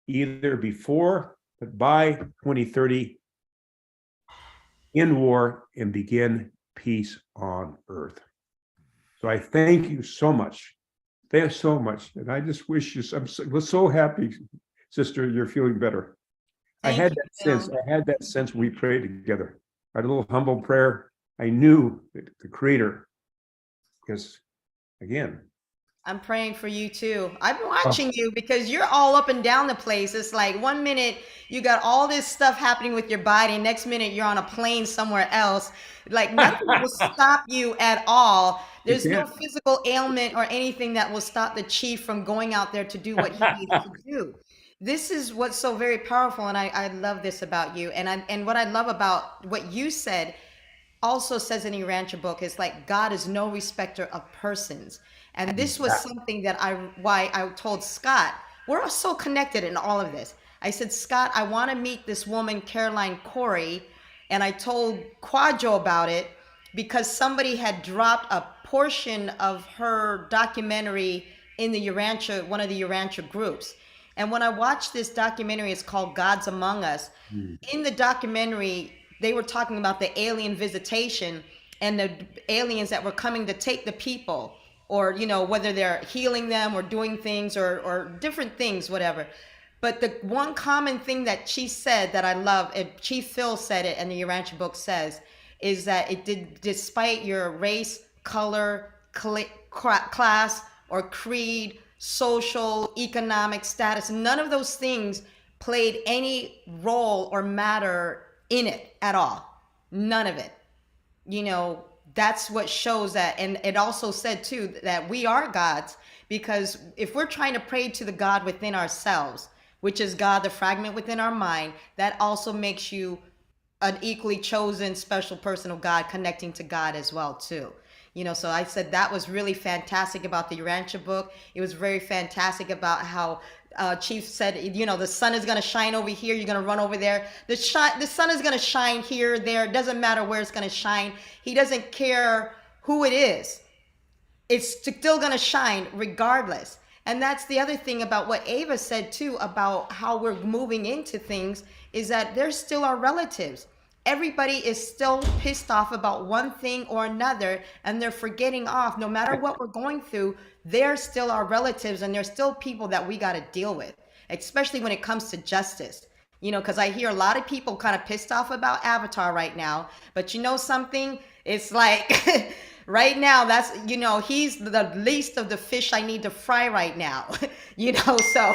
either before, but by 2030, end war and begin peace on earth. So I thank you so much. Thanks so much. And I just wish you, I'm so happy, sister, you're feeling better. I had that sense when we prayed together. Our little humble prayer. I knew that the Creator, because again, I'm praying for you too. I've been watching you because you're all up and down the place. It's like 1 minute you got all this stuff happening with your body, next minute you're on a plane somewhere else. Like nothing will stop you at all. There's no physical ailment or anything that will stop the chief from going out there to do what he needs to do. This is what's so very powerful, and I love this about you. And what I love about what you said also says in the Urantia book is like God is no respecter of persons. And this was something that why I told Scott, we're so connected in all of this. I said, Scott, I want to meet this woman, Caroline Corey. And I told Quadro about it because somebody had dropped a portion of her documentary in the Urantia, one of the Urantia groups. And when I watched this documentary, it's called Gods Among Us. In the documentary, they were talking about the alien visitation and the aliens that were coming to take the people, or, you know, whether they're healing them or doing things or different things, whatever. But the one common thing that she said that I love, and Chief Phil said it, and the Urantia book says, is that it did, despite your race, color, class, or creed, social, economic status, none of those things played any role or matter in it at all. None of it. You know, that's what shows that. And it also said too that we are gods, because if we're trying to pray to the God within ourselves, which is God, the fragment within our mind, that also makes you an equally chosen special person of God, connecting to God as well too. You know, so I said that was really fantastic about the Urantia book. It was very fantastic about how Chief said, you know, the sun is going to shine over here. You're going to run over there. The sun is going to shine here, there. It doesn't matter where it's going to shine. He doesn't care who it is. It's still going to shine regardless. And that's the other thing about what Ava said too, about how we're moving into things, is that they're still our relatives. Everybody is still pissed off about one thing or another, and they're forgetting off, no matter what we're going through, they're still our relatives, and they're still people that we got to deal with, especially when it comes to justice. You know, because I hear a lot of people kind of pissed off about Avatar right now, but you know something? It's like right now, that's, you know, he's the least of the fish I need to fry right now, you know, so,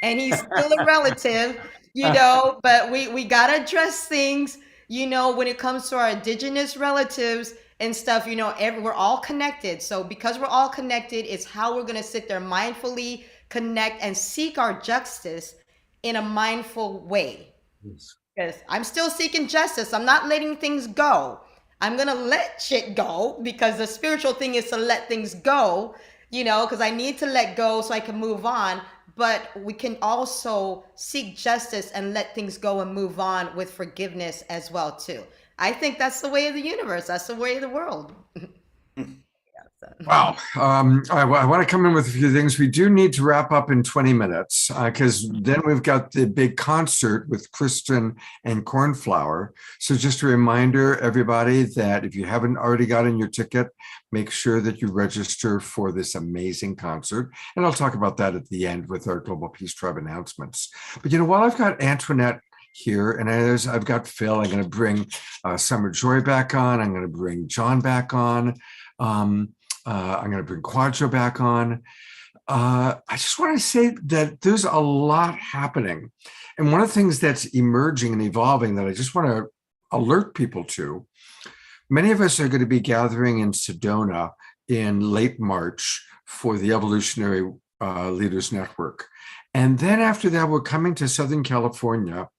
and he's still a relative, you know, but we got to address things. You know, when it comes to our indigenous relatives and stuff, you know, we're all connected. So because we're all connected, it's how we're going to sit there mindfully connect and seek our justice in a mindful way. Because I'm still seeking justice. I'm not letting things go. I'm going to let shit go, because the spiritual thing is to let things go, you know, because I need to let go so I can move on. But we can also seek justice and let things go and move on with forgiveness as well too. I think that's the way of the universe. That's the way of the world. Wow. I want to come in with a few things. We do need to wrap up in 20 minutes because then we've got the big concert with Kristen and Cornflower. So just a reminder, everybody, that if you haven't already gotten your ticket, make sure that you register for this amazing concert. And I'll talk about that at the end with our Global Peace Tribe announcements. But, you know, while I've got Antoinette here, and as I've got Phil, I'm going to bring Summer Joy back on. I'm going to bring John back on. I'm going to bring Quadro back on. I just want to say that there's a lot happening. And one of the things that's emerging and evolving that I just want to alert people to, many of us are going to be gathering in Sedona in late March for the Evolutionary Leaders Network. And then after that, we're coming to Southern California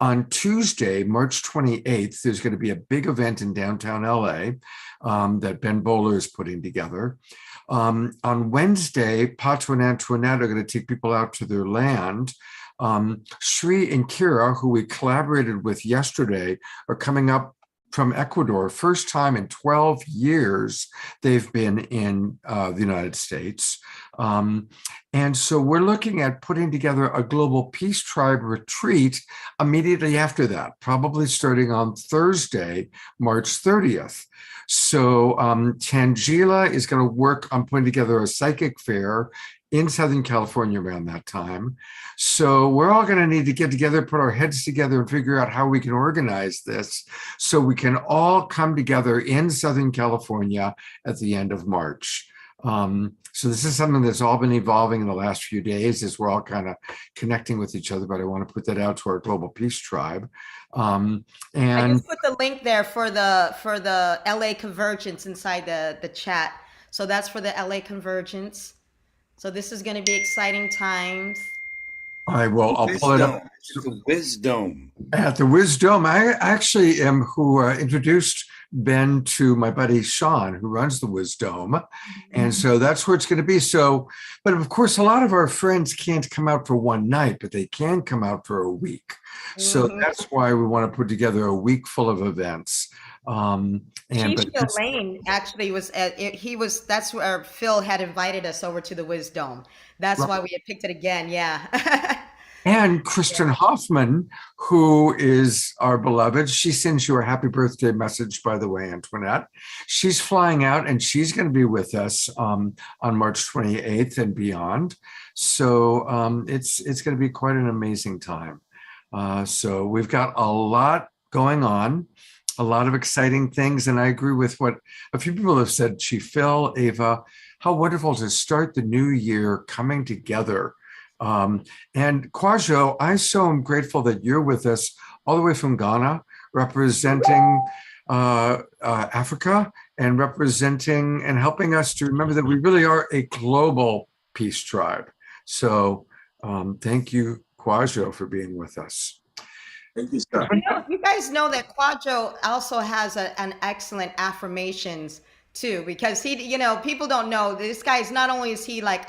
On Tuesday, March 28th, there's going to be a big event in downtown LA that Ben Bowler is putting together. On Wednesday, Pato and Antoinette are going to take people out to their land. Sri and Kira, who we collaborated with yesterday, are coming up from Ecuador. First time in 12 years they've been in the United States. And so we're looking at putting together a Global Peace Tribe retreat immediately after that, probably starting on Thursday, March 30th. So Tangela is going to work on putting together a psychic fair in Southern California around that time. So we're all going to need to get together, put our heads together and figure out how we can organize this so we can all come together in Southern California at the end of March. So this is something that's all been evolving in the last few days as we're all kind of connecting with each other, but I want to put that out to our Global Peace Tribe. I just put the link there for the LA Convergence inside the chat. So that's for the LA Convergence. So this is going to be exciting times. I'll pull it up. The Wisdom. At the Wisdom, I actually am who introduced Ben to my buddy Sean, who runs the Wisdom. And so that's where it's going to be. So, but of course, a lot of our friends can't come out for one night, but they can come out for a week. So that's why we want to put together a week full of events. Chief Phil Lane actually that's where Phil had invited us over to the Wisdom. That's why we had picked it again. Yeah. And Kristen Hoffman, who is our beloved, she sends you a happy birthday message, by the way, Antoinette. She's flying out and she's going to be with us on March 28th and beyond. So it's going to be quite an amazing time. So we've got a lot going on, a lot of exciting things. And I agree with what a few people have said, Chief Phil, Ava, how wonderful to start the new year coming together. And Kwajo, I so am grateful that you're with us all the way from Ghana, representing Africa and representing and helping us to remember that we really are a global peace tribe. So thank you, Kwajo, for being with us. Thank you, sir. You guys know that Kwajo also has an excellent affirmations too, because people don't know this guy is not only is he like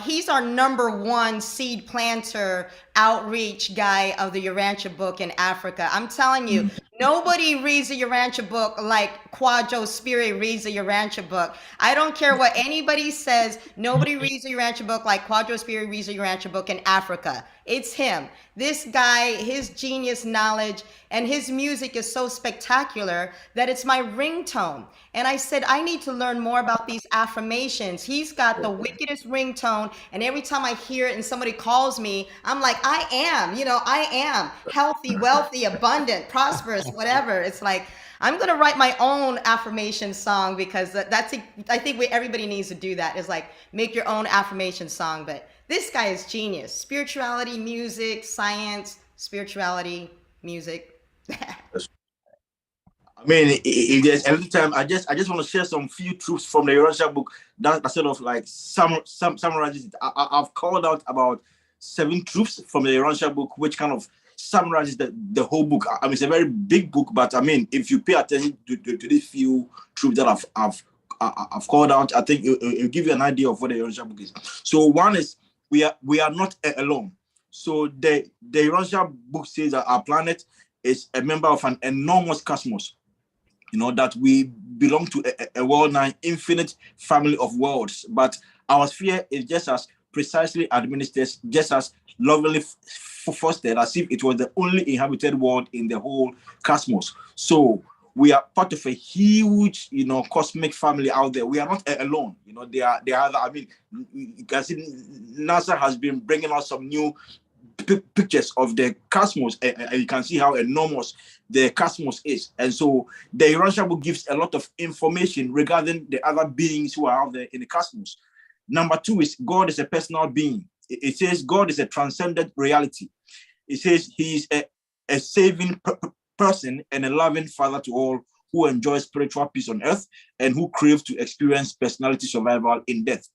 he's our #1 seed planter outreach guy of the Urantia book in Africa. I'm telling you, nobody reads the Urantia book like Kwajo Spirit reads the Urantia book. I don't care what anybody says. Nobody reads the Urantia book like Kwajo Spirit reads the Urantia book in Africa. It's him. This guy, his genius knowledge and his music is so spectacular that it's my ringtone. And I said, I need to learn more about these affirmations. He's got the wickedest ringtone. And every time I hear it and somebody calls me, I'm like, I am healthy, wealthy, abundant, prosperous, whatever. It's like, I'm going to write my own affirmation song because I think everybody needs to do that, is like make your own affirmation song. But this guy is genius. Spirituality, music, science, spirituality, music. I mean, if there's every time, I just want to share some few truths from the Urantia book that sort of like summarizes it. I've called out about 7 truths from the Urantia book, which kind of summarizes the whole book. I mean, it's a very big book, but I mean, if you pay attention to these few truths that I've called out, I think it'll give you an idea of what the Urantia book is. So one is we are not alone. So the Urantia book says that our planet is a member of an enormous cosmos. You know, that we belong to a world-nigh infinite family of worlds, but our sphere is just as precisely administered, just as lovingly fostered as if it was the only inhabited world in the whole cosmos. So we are part of a huge, cosmic family out there. We are not alone. They are. I mean, you can see NASA has been bringing us some new pictures of the cosmos, and you can see how enormous the cosmos is. And so the Urantia book gives a lot of information regarding the other beings who are out there in the cosmos. Number 2 is God is a personal being. It says God is a transcendent reality. It says he is a saving person and a loving father to all who enjoy spiritual peace on earth and who crave to experience personality survival in death.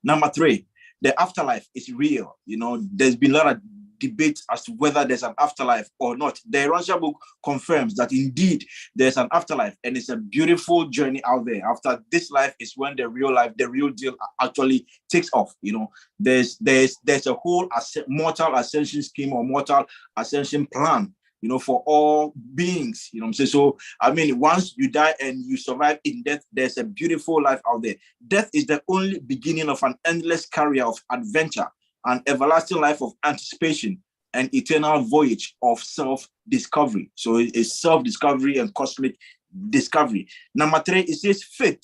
Number 3, the afterlife is real. There's been a lot of debate as to whether there's an afterlife or not. The Urantia book confirms that indeed there's an afterlife, and it's a beautiful journey out there. After this life is when the real life, the real deal actually takes off. You know, there's a whole mortal ascension scheme or mortal ascension plan, you know, for all beings, you know what I'm saying? So, I mean, once you die and you survive in death, there's a beautiful life out there. Death is the only beginning of an endless career of adventure, an everlasting life of anticipation, and eternal voyage of self-discovery. So it's self-discovery and cosmic discovery. Number 3, it says faith.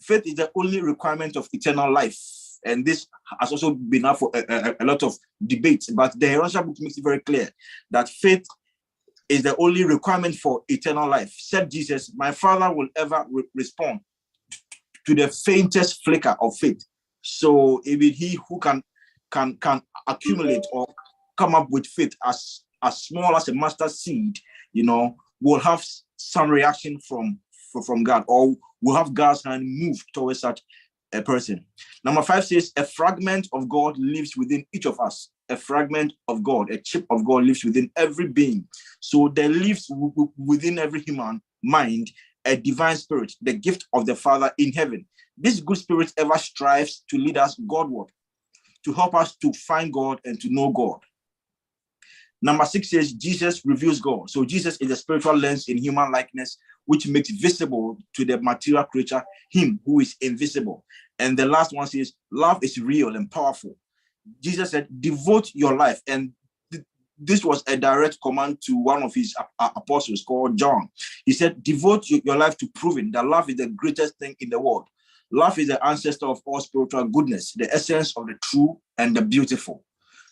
Faith is the only requirement of eternal life. And this has also been up for a lot of debates, but the Urantia book makes it very clear that faith is the only requirement for eternal life. Said Jesus, my Father will ever respond to the faintest flicker of faith. So even he who can accumulate or come up with faith as small as a mustard seed, you know, will have some reaction from God, or will have God's hand move towards such a person. Number 5 says, a fragment of God lives within each of us. A fragment of God, a chip of God lives within every being. So there lives within every human mind a divine spirit, the gift of the Father in heaven. This good spirit ever strives to lead us Godward, to help us to find God and to know God. Number 6 says, Jesus reveals God. So Jesus is a spiritual lens in human likeness, which makes visible to the material creature him who is invisible. And the last one says, love is real and powerful. Jesus said, devote your life. And this was a direct command to one of his apostles called John. He said, devote your life to proving that love is the greatest thing in the world. Love is the ancestor of all spiritual goodness, the essence of the true and the beautiful.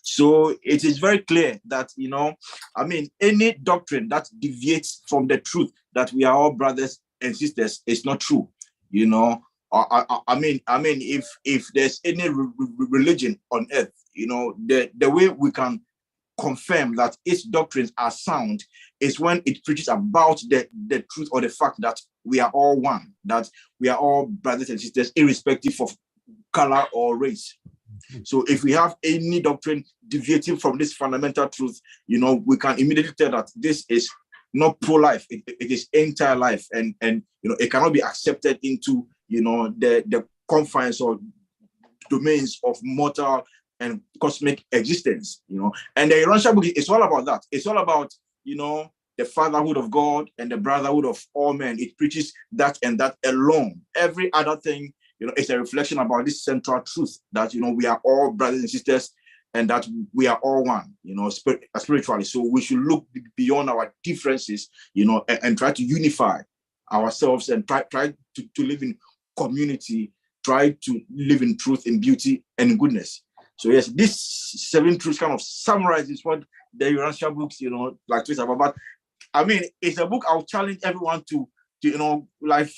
So it is very clear that, you know, I mean, any doctrine that deviates from the truth that we are all brothers and sisters is not true, you know. I mean, if there's any religion on earth, you know, the way we can confirm that its doctrines are sound is when it preaches about the truth or the fact that we are all one, that we are all brothers and sisters, irrespective of color or race. So if we have any doctrine deviating from this fundamental truth, you know, we can immediately tell that this is not pro-life, it is entire life, and you know, it cannot be accepted into, you know, the confines or domains of mortal and cosmic existence, you know. And the Urantia book is all about that. It's all about, you know, the fatherhood of God and the brotherhood of all men. It preaches that and that alone. Every other thing, you know, it's a reflection about this central truth that, you know, we are all brothers and sisters and that we are all one, you know, spiritually. So we should look beyond our differences, you know, and try to unify ourselves and try to live in community, try to live in truth, in beauty, and in goodness. So yes, this 7 truths kind of summarizes what the Urantia books, you know, like twist about. But I mean, it's a book I'll challenge everyone to you know, like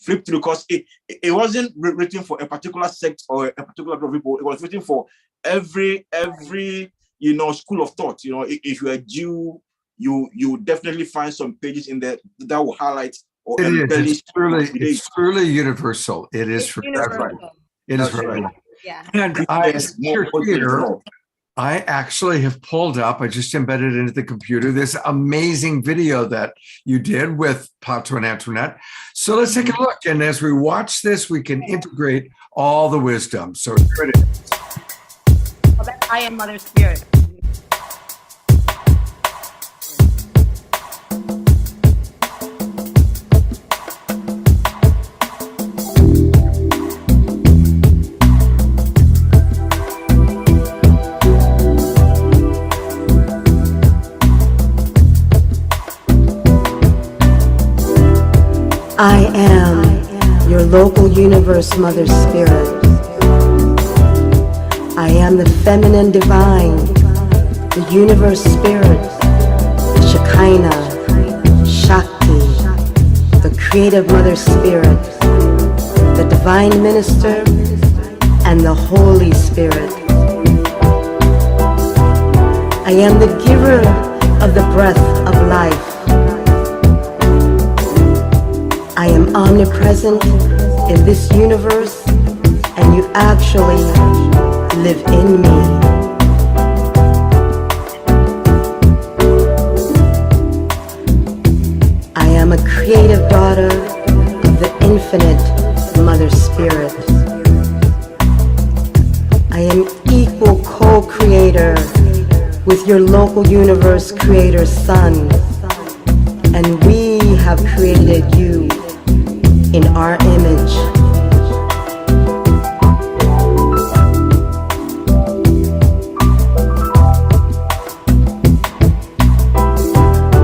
flip through, because it wasn't written for a particular sect or a particular group of people. It was written for every you know, school of thought. You know, if you're a Jew, you definitely find some pages in there that will highlight or embellish. It's truly universal. It is for everyone. It is for everyone. Yeah. And I actually have pulled up, I just embedded into the computer, this amazing video that you did with Pato and Antoinette. So let's take a look. And as we watch this, we can integrate all the wisdom. So here it is. Oh, that's I Am Mother Spirit. I am your local universe mother spirit. I am the feminine divine, the universe spirit, the Shekinah, Shakti, the creative mother spirit, the divine minister, and the Holy Spirit. I am the giver of the breath of life. I am omnipresent in this universe, and you actually live in me. am a creative daughter of the infinite Mother Spirit. I am equal co-creator with your local universe creator Sun, and we have created you in our image.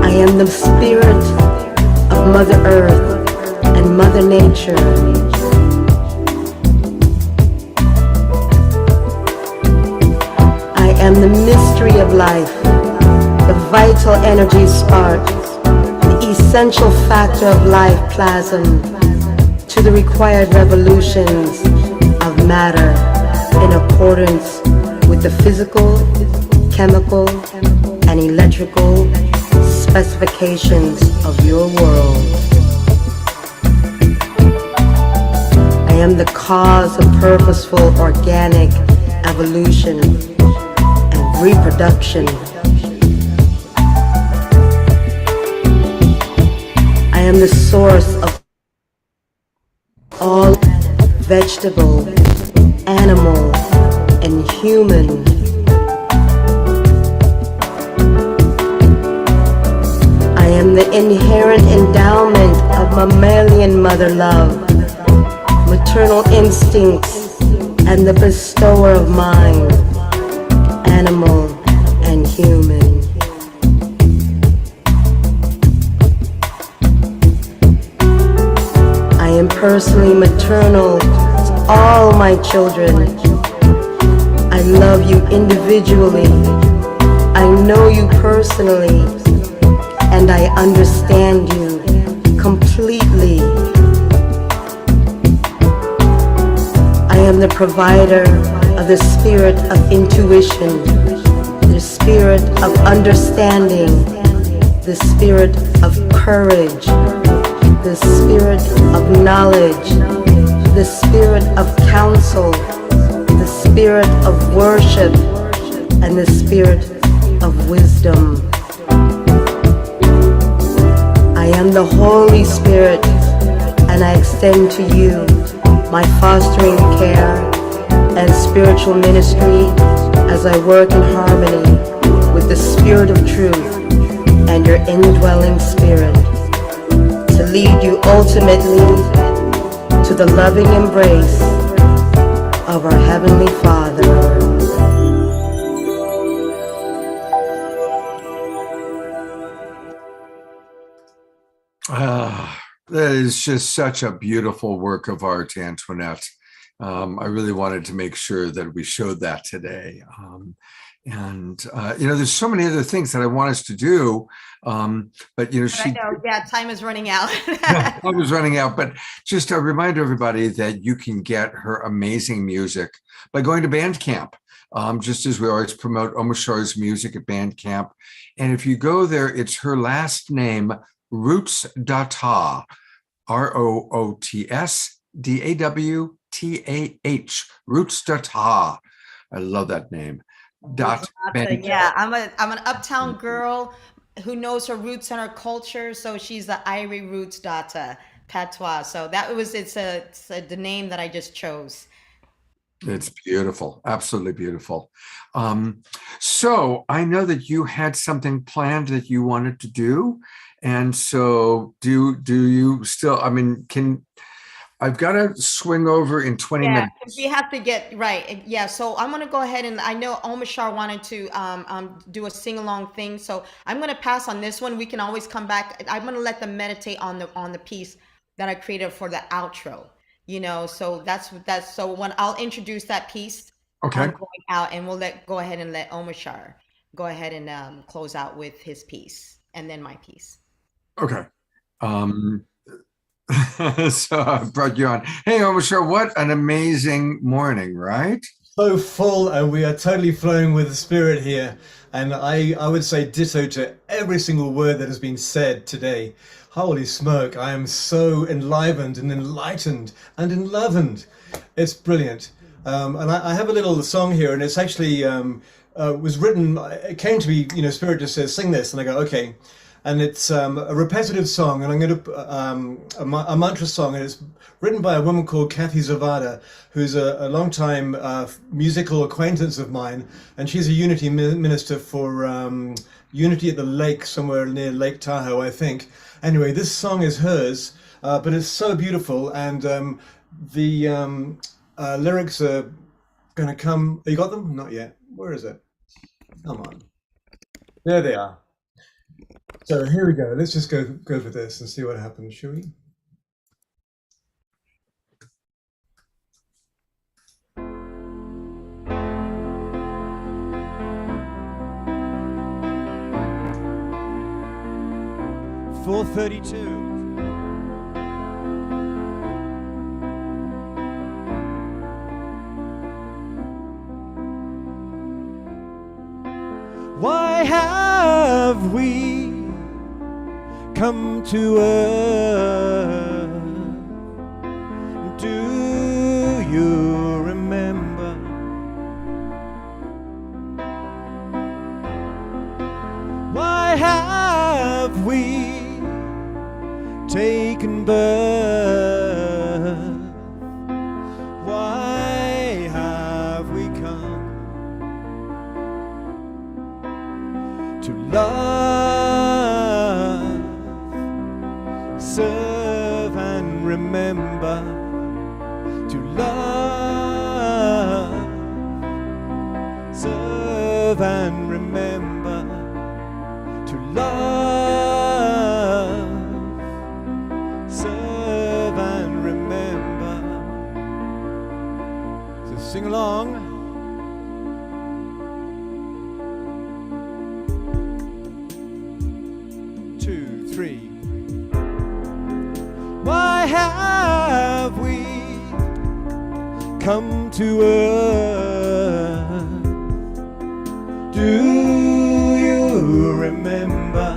I am the spirit of Mother Earth and Mother Nature. I am the mystery of life, the vital energy spark, the essential factor of life plasm to the required revolutions of matter in accordance with the physical, chemical, and electrical specifications of your world. I am the cause of purposeful organic evolution and reproduction. I am the source of all vegetable, animal, and human. I am the inherent endowment of mammalian mother love, maternal instincts, and the bestower of mind, animal and human. I am personally maternal to all my children. I love you individually. I know you personally, and I understand you completely. I am the provider of the spirit of intuition, the spirit of understanding, the spirit of courage, the spirit of knowledge, the spirit of counsel, the spirit of worship, and the spirit of wisdom. I am the Holy Spirit, and I extend to you my fostering care and spiritual ministry as I work in harmony with the Spirit of truth and your indwelling spirit to lead you ultimately to the loving embrace of our Heavenly Father. That is just such a beautiful work of art, Antoinette. I really wanted to make sure that we showed that today. There's so many other things that I want us to do, but I know, yeah, time is running out. Time is running out, but just a reminder, everybody, that you can get her amazing music by going to Bandcamp. Just as we always promote Ouma Shar's music at Bandcamp. And if you go there, it's her last name, Roots Datah, ROOTSDAWTAH, Roots Datah. I love that name. Yeah, I'm an uptown girl who knows her roots and her culture. So she's the Irie Roots Datah Patois. So it's the name that I just chose. It's beautiful, absolutely beautiful. So I know that you had something planned that you wanted to do. And so do you still, I've got to swing over in 20 minutes. We have to get right. Yeah. So I'm going to go ahead, and I know Ouma Shar wanted to do a sing along thing. So I'm going to pass on this one. We can always come back. I'm going to let them meditate on the piece that I created for the outro, so that's so when I'll introduce that piece. Okay. Going out, and we'll go ahead and let Ouma Shar go ahead and close out with his piece and then my piece. Okay. So I brought you on. Hey, Ouma Shar, what an amazing morning, right? So full, and we are totally flowing with the spirit here. And I would say ditto to every single word that has been said today. Holy smoke, I am so enlivened and enlightened and enlivened. It's brilliant. And I have a little song here, and it's actually was written, it came to me, Spirit just says, sing this. And I go, okay. and it's a repetitive song, and I'm going to a mantra song, and it's written by a woman called Kathy Zavada, who's a longtime musical acquaintance of mine, and she's a Unity minister for Unity at the Lake, somewhere near Lake Tahoe, I think. Anyway, this song is hers, but it's so beautiful, and the lyrics are going to come. You got them? Not yet. Where is it? Come on. There they are. So here we go. Let's just go for this and see what happens, shall we? .432. Why have we come to earth? Do you remember? Why have we taken birth? Why have we come to love, serve and remember? To love, serve and remember. To love, serve and remember. So sing along. Two, three. Why have we come to earth? Do you remember?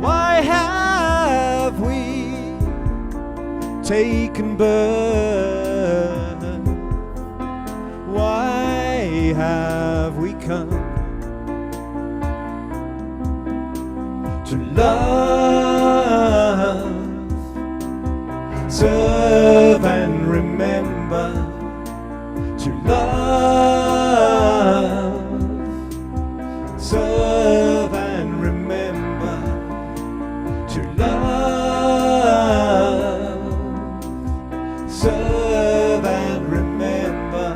Why have we taken birth? Why have we come to love, serve and remember? To love, serve and remember. To love, serve and remember.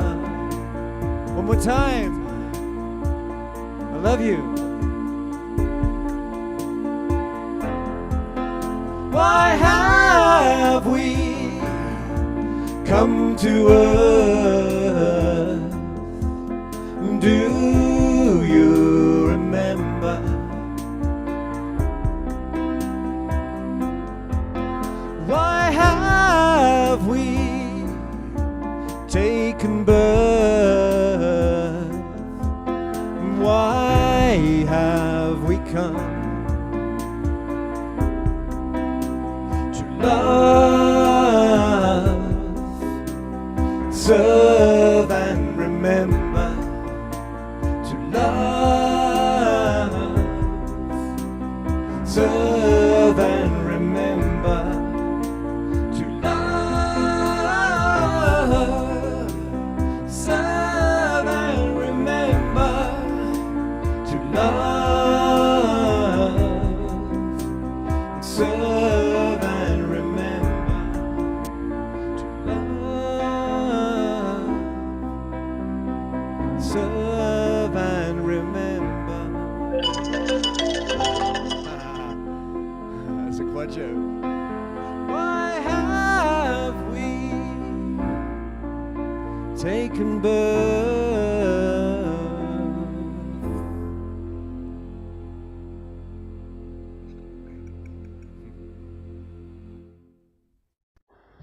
One more time. I love you. Why have we come to earth? Do you remember? Why have we taken birth? Why have we come to love, serve and remember? To love, serve and remember. To love, serve and remember. To love, serve and remember. To love, serve and remember. That's a quadro. Why have we taken birth?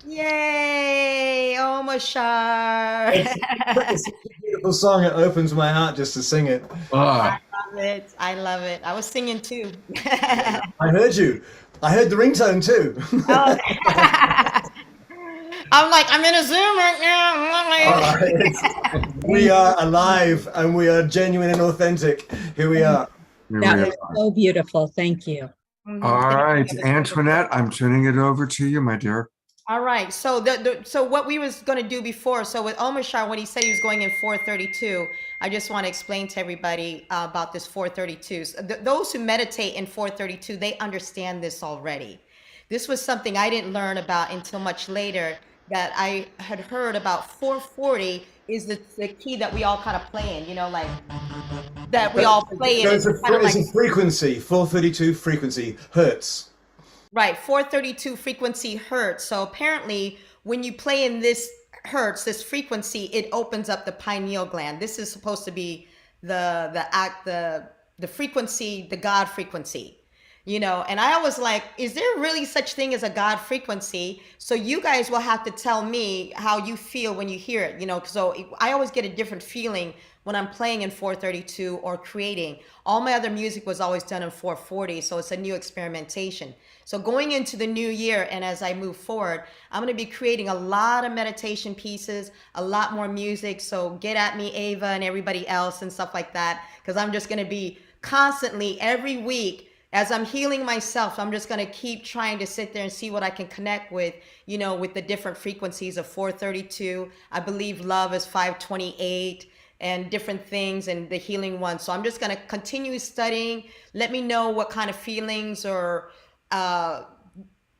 Yay! Oh, Mashar. It's a beautiful song. It opens my heart just to sing it. I love it. I love it. I was singing too. I heard you. I heard the ringtone too. Oh. I'm like, I'm in a Zoom right now. All right. We are alive and we are genuine and authentic. Here we are. That was so beautiful. Thank you. All right, Antoinette, I'm turning it over to you, my dear. All right. So so what we was going to do before, so with Omashar, when he said he was going in 432, I just want to explain to everybody about this 432. So those who meditate in 432, they understand this already. This was something I didn't learn about until much later, that I had heard about 440 is the key that we all kind of play in, you know, like that we all play in. It's a frequency, 432 frequency, hertz. Right, 432 frequency hertz. So apparently when you play in this hertz, this frequency, it opens up the pineal gland. This is supposed to be the frequency, the God frequency. You know, and I was like, is there really such thing as a God frequency? So you guys will have to tell me how you feel when you hear it, you know, so I always get a different feeling when I'm playing in 432 or creating. All my other music was always done in 440, so it's a new experimentation. So going into the new year and as I move forward, I'm going to be creating a lot of meditation pieces, a lot more music. So get at me, Ava, and everybody else and stuff like that, because I'm just going to be constantly every week. As I'm healing myself, I'm just going to keep trying to sit there and see what I can connect with, you know, with the different frequencies of 432. I believe love is 528 and different things and the healing one. So I'm just going to continue studying. Let me know what kind of feelings or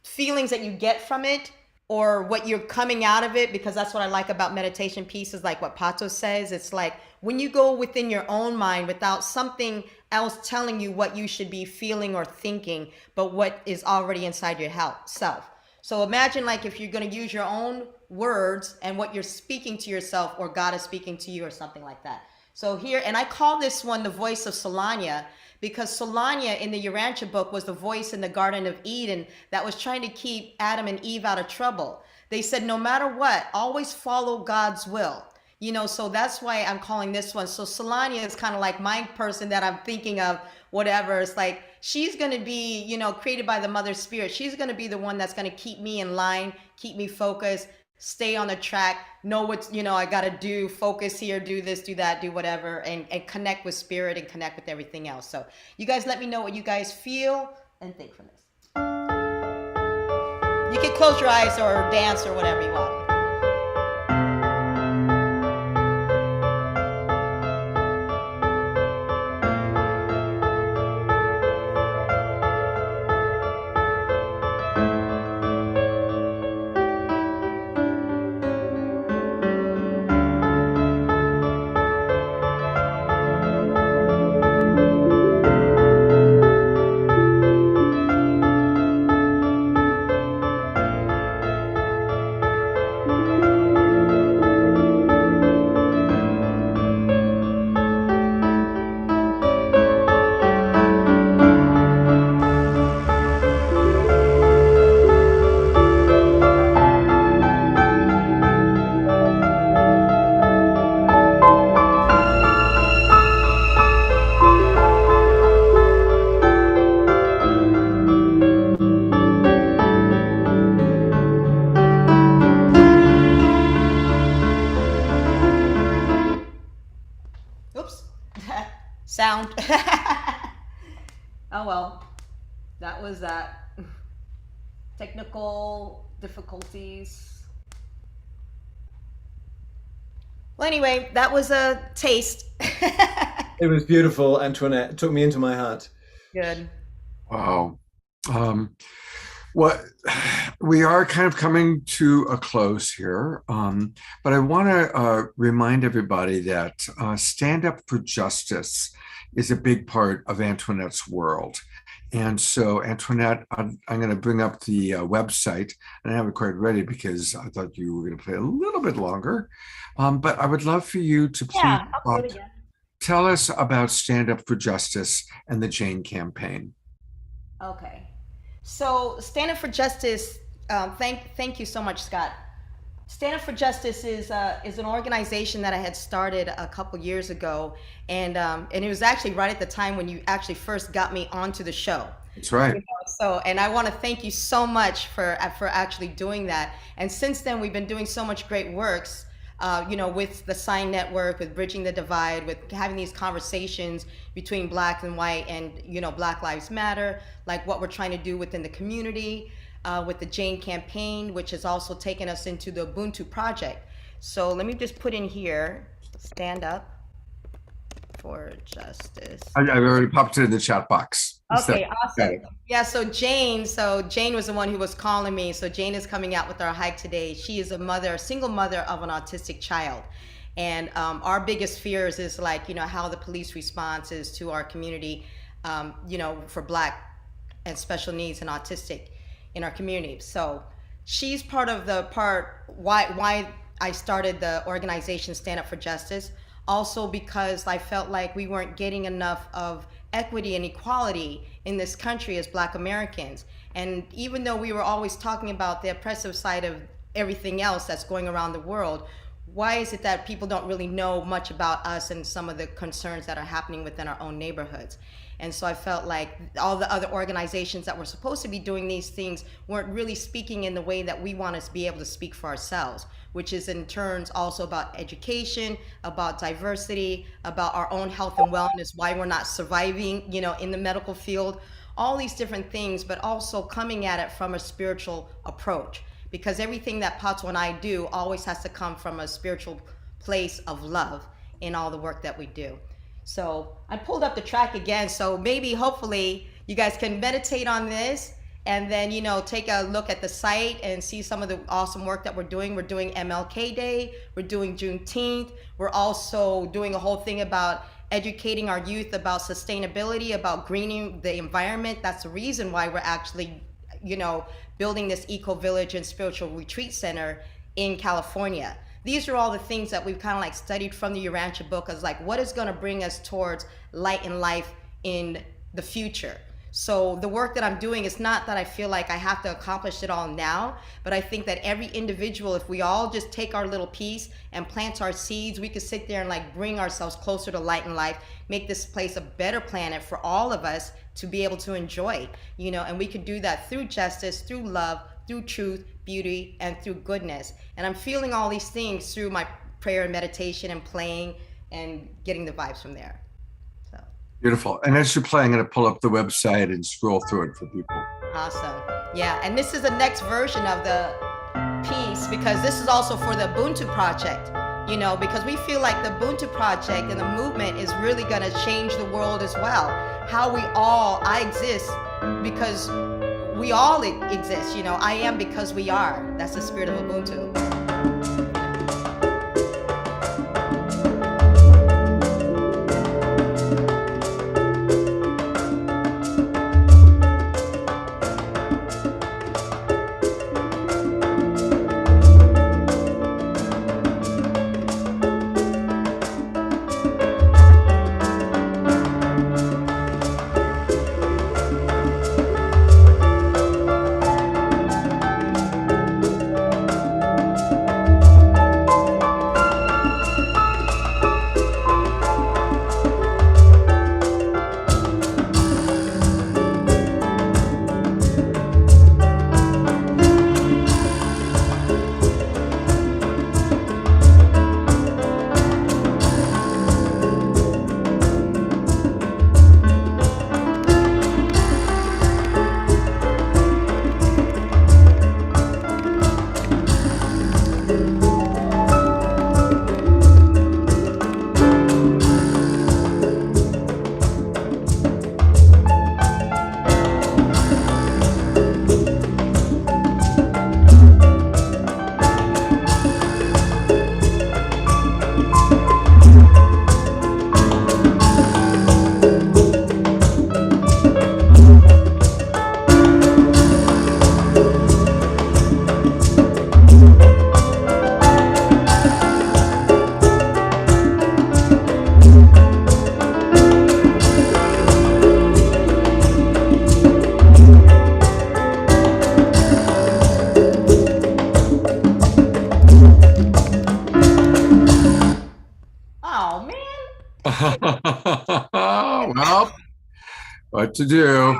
feelings that you get from it or what you're coming out of it, because that's what I like about meditation pieces, like what Pato says. It's like when you go within your own mind without something else telling you what you should be feeling or thinking, but what is already inside your self. So imagine like if you're going to use your own words and what you're speaking to yourself, or God is speaking to you or something like that. So here, and I call this one the voice of Solania, because Solania in the Urantia book was the voice in the Garden of Eden that was trying to keep Adam and Eve out of trouble. They said, no matter what, always follow God's will. You know, so that's why I'm calling this one. So Solania is kind of like my person that I'm thinking of, whatever. It's like, she's going to be, you know, created by the Mother Spirit. She's going to be the one that's going to keep me in line, keep me focused, stay on the track, know what's, you know, I got to do, focus here, do this, do that, do whatever, and connect with spirit and connect with everything else. So you guys let me know what you guys feel and think from this. You can close your eyes or dance or whatever you want. Sound. Oh well, that was that. Technical difficulties. Well, anyway, that was a taste. It was beautiful, Antoinette. It took me into my heart. Good. Wow. Well, we are kind of coming to a close here, but I want to remind everybody that Stand Up for Justice is a big part of Antoinette's world. And so, Antoinette, I'm going to bring up the website, and I have it quite ready because I thought you were going to play a little bit longer. But I would love for you to please tell us about Stand Up for Justice and the Jane campaign. Okay. So Stand Up for Justice, thank you so much, Scott. Stand Up for Justice is an organization that I had started a couple years ago, and it was actually right at the time when you actually first got me onto the show. That's right. You know, so, and I want to thank you so much for actually doing that. And since then, we've been doing so much great works. with the Sign Network, with Bridging the Divide, with having these conversations between Black and white and, Black Lives Matter, like what we're trying to do within the community, with the Jane campaign, which has also taken us into the Ubuntu project. So let me just put in here, stand up for justice. I've already popped it in the chat box. Okay, awesome. Yeah, so Jane was the one who was calling me. So Jane is coming out with our hike today. She is a single mother of an autistic child. And our biggest fears is how the police response is to our community, for Black and special needs and autistic in our community. So she's part of why I started the organization Stand Up for Justice. Also because I felt like we weren't getting enough of equity and equality in this country as Black Americans. And even though we were always talking about the oppressive side of everything else that's going around the world, why is it that people don't really know much about us and some of the concerns that are happening within our own neighborhoods? And so I felt like all the other organizations that were supposed to be doing these things weren't really speaking in the way that we want to be able to speak for ourselves, which is in turns also about education, about diversity, about our own health and wellness, why we're not surviving, in the medical field, all these different things, but also coming at it from a spiritual approach. Because everything that Pato and I do always has to come from a spiritual place of love in all the work that we do. So I pulled up the track again, so maybe hopefully you guys can meditate on this and then take a look at the site and see some of the awesome work that we're doing. We're doing MLK Day, we're doing Juneteenth, we're also doing a whole thing about educating our youth about sustainability, about greening the environment. That's the reason why we're actually building this eco village and spiritual retreat center in California. These are all the things that we've kind of studied from the Urantia book as what is going to bring us towards light and life in the future. So the work that I'm doing is not that I feel like I have to accomplish it all now, but I think that every individual, if we all just take our little piece and plant our seeds, we could sit there and bring ourselves closer to light and life, make this place a better planet for all of us to be able to enjoy, and we could do that through justice, through love, through truth, beauty, and through goodness. And I'm feeling all these things through my prayer and meditation and playing and getting the vibes from there. So beautiful. And as you're playing, I'm going to pull up the website and scroll through it for people. Awesome. Yeah, and this is the next version of the piece because this is also for the Ubuntu project, because we feel like the Ubuntu project and the movement is really going to change the world as well. I exist because we all exist, I am because we are. That's the spirit of Ubuntu. Well, what to do?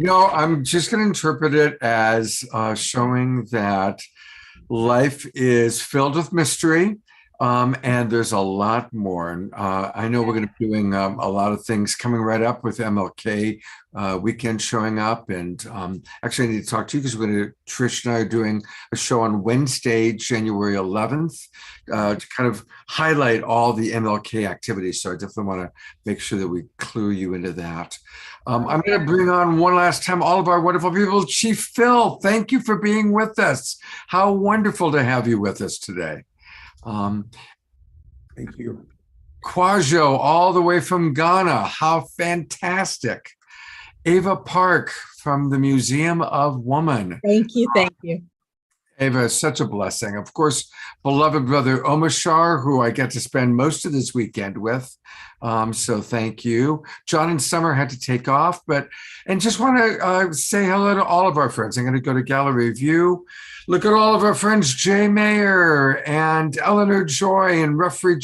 I'm just going to interpret it as showing that life is filled with mystery. And there's a lot more. And I know we're going to be doing a lot of things coming right up with MLK weekend showing up. And actually, I need to talk to you because Trish and I are doing a show on Wednesday, January 11th, to kind of highlight all the MLK activities. So I definitely want to make sure that we clue you into that. I'm going to bring on one last time all of our wonderful people. Chief Phil, thank you for being with us. How wonderful to have you with us today. Thank you. Kwajo, all the way from Ghana. How fantastic. Ava Park from the Museum of Woman. Thank you. Thank you. Ava, such a blessing. Of course, beloved brother Omashar, who I get to spend most of this weekend with. So thank you. John and Summer had to take off, and just want to say hello to all of our friends. I'm going to go to Gallery View. Look at all of our friends, Jay Mayer and Eleanor Joy and Reverend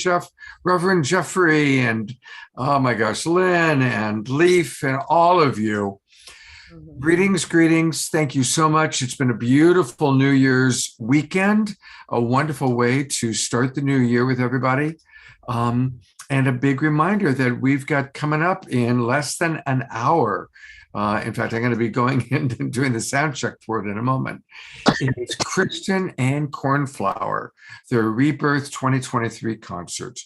Jeffrey and, oh my gosh, Lynn and Leaf and all of you. Greetings. Thank you so much. It's been a beautiful New Year's weekend, a wonderful way to start the new year with everybody. And a big reminder that we've got coming up in less than an hour. In fact, I'm going to be going in and doing the sound check for it in a moment. It's Kristen and Cornflower, their Rebirth 2023 concert.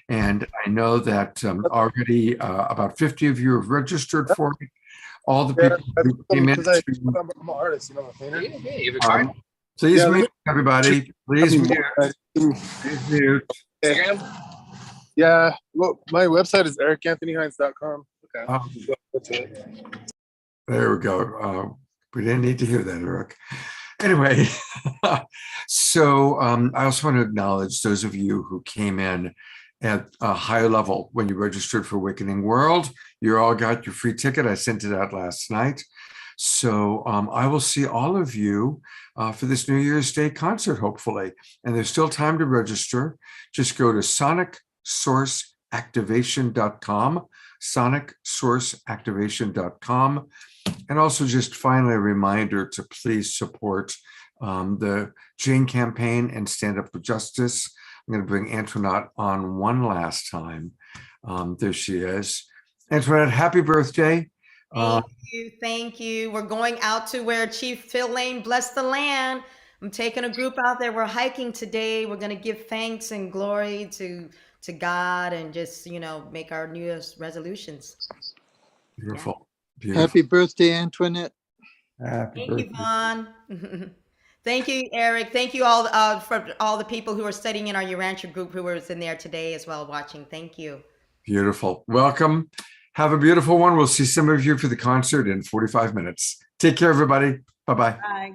And I know that already about 50 of you have registered for it. All the people who came in. I'm an artist, you know, I'm a painter. Please mute, everybody. Please mute. Please mute. Yeah, well, my website is ericanthonyhines.com. Okay. That's it. There we go. We didn't need to hear that, Eric. Anyway, so I also want to acknowledge those of you who came in at a high level when you registered for Awakening World. You all got your free ticket. I sent it out last night. So I will see all of you for this New Year's Day concert, hopefully. And there's still time to register. Just go to sonicsourceactivation.com, sonicsourceactivation.com. And also just finally a reminder to please support the Jane campaign and Stand Up for Justice. I'm going to bring Antoinette on one last time. There she is. Antoinette, happy birthday. Thank you. We're going out to where Chief Phil Lane blessed the land. I'm taking a group out there. We're hiking today. We're going to give thanks and glory to God and just, make our New Year's resolutions. Beautiful. Happy birthday, Antoinette. Thank you, Vaughn. Thank you, Eric. Thank you all for all the people who are studying in our Urantia group who was in there today as well watching. Thank you. Beautiful. Welcome. Have a beautiful one. We'll see some of you for the concert in 45 minutes. Take care, everybody. Bye-bye. Bye.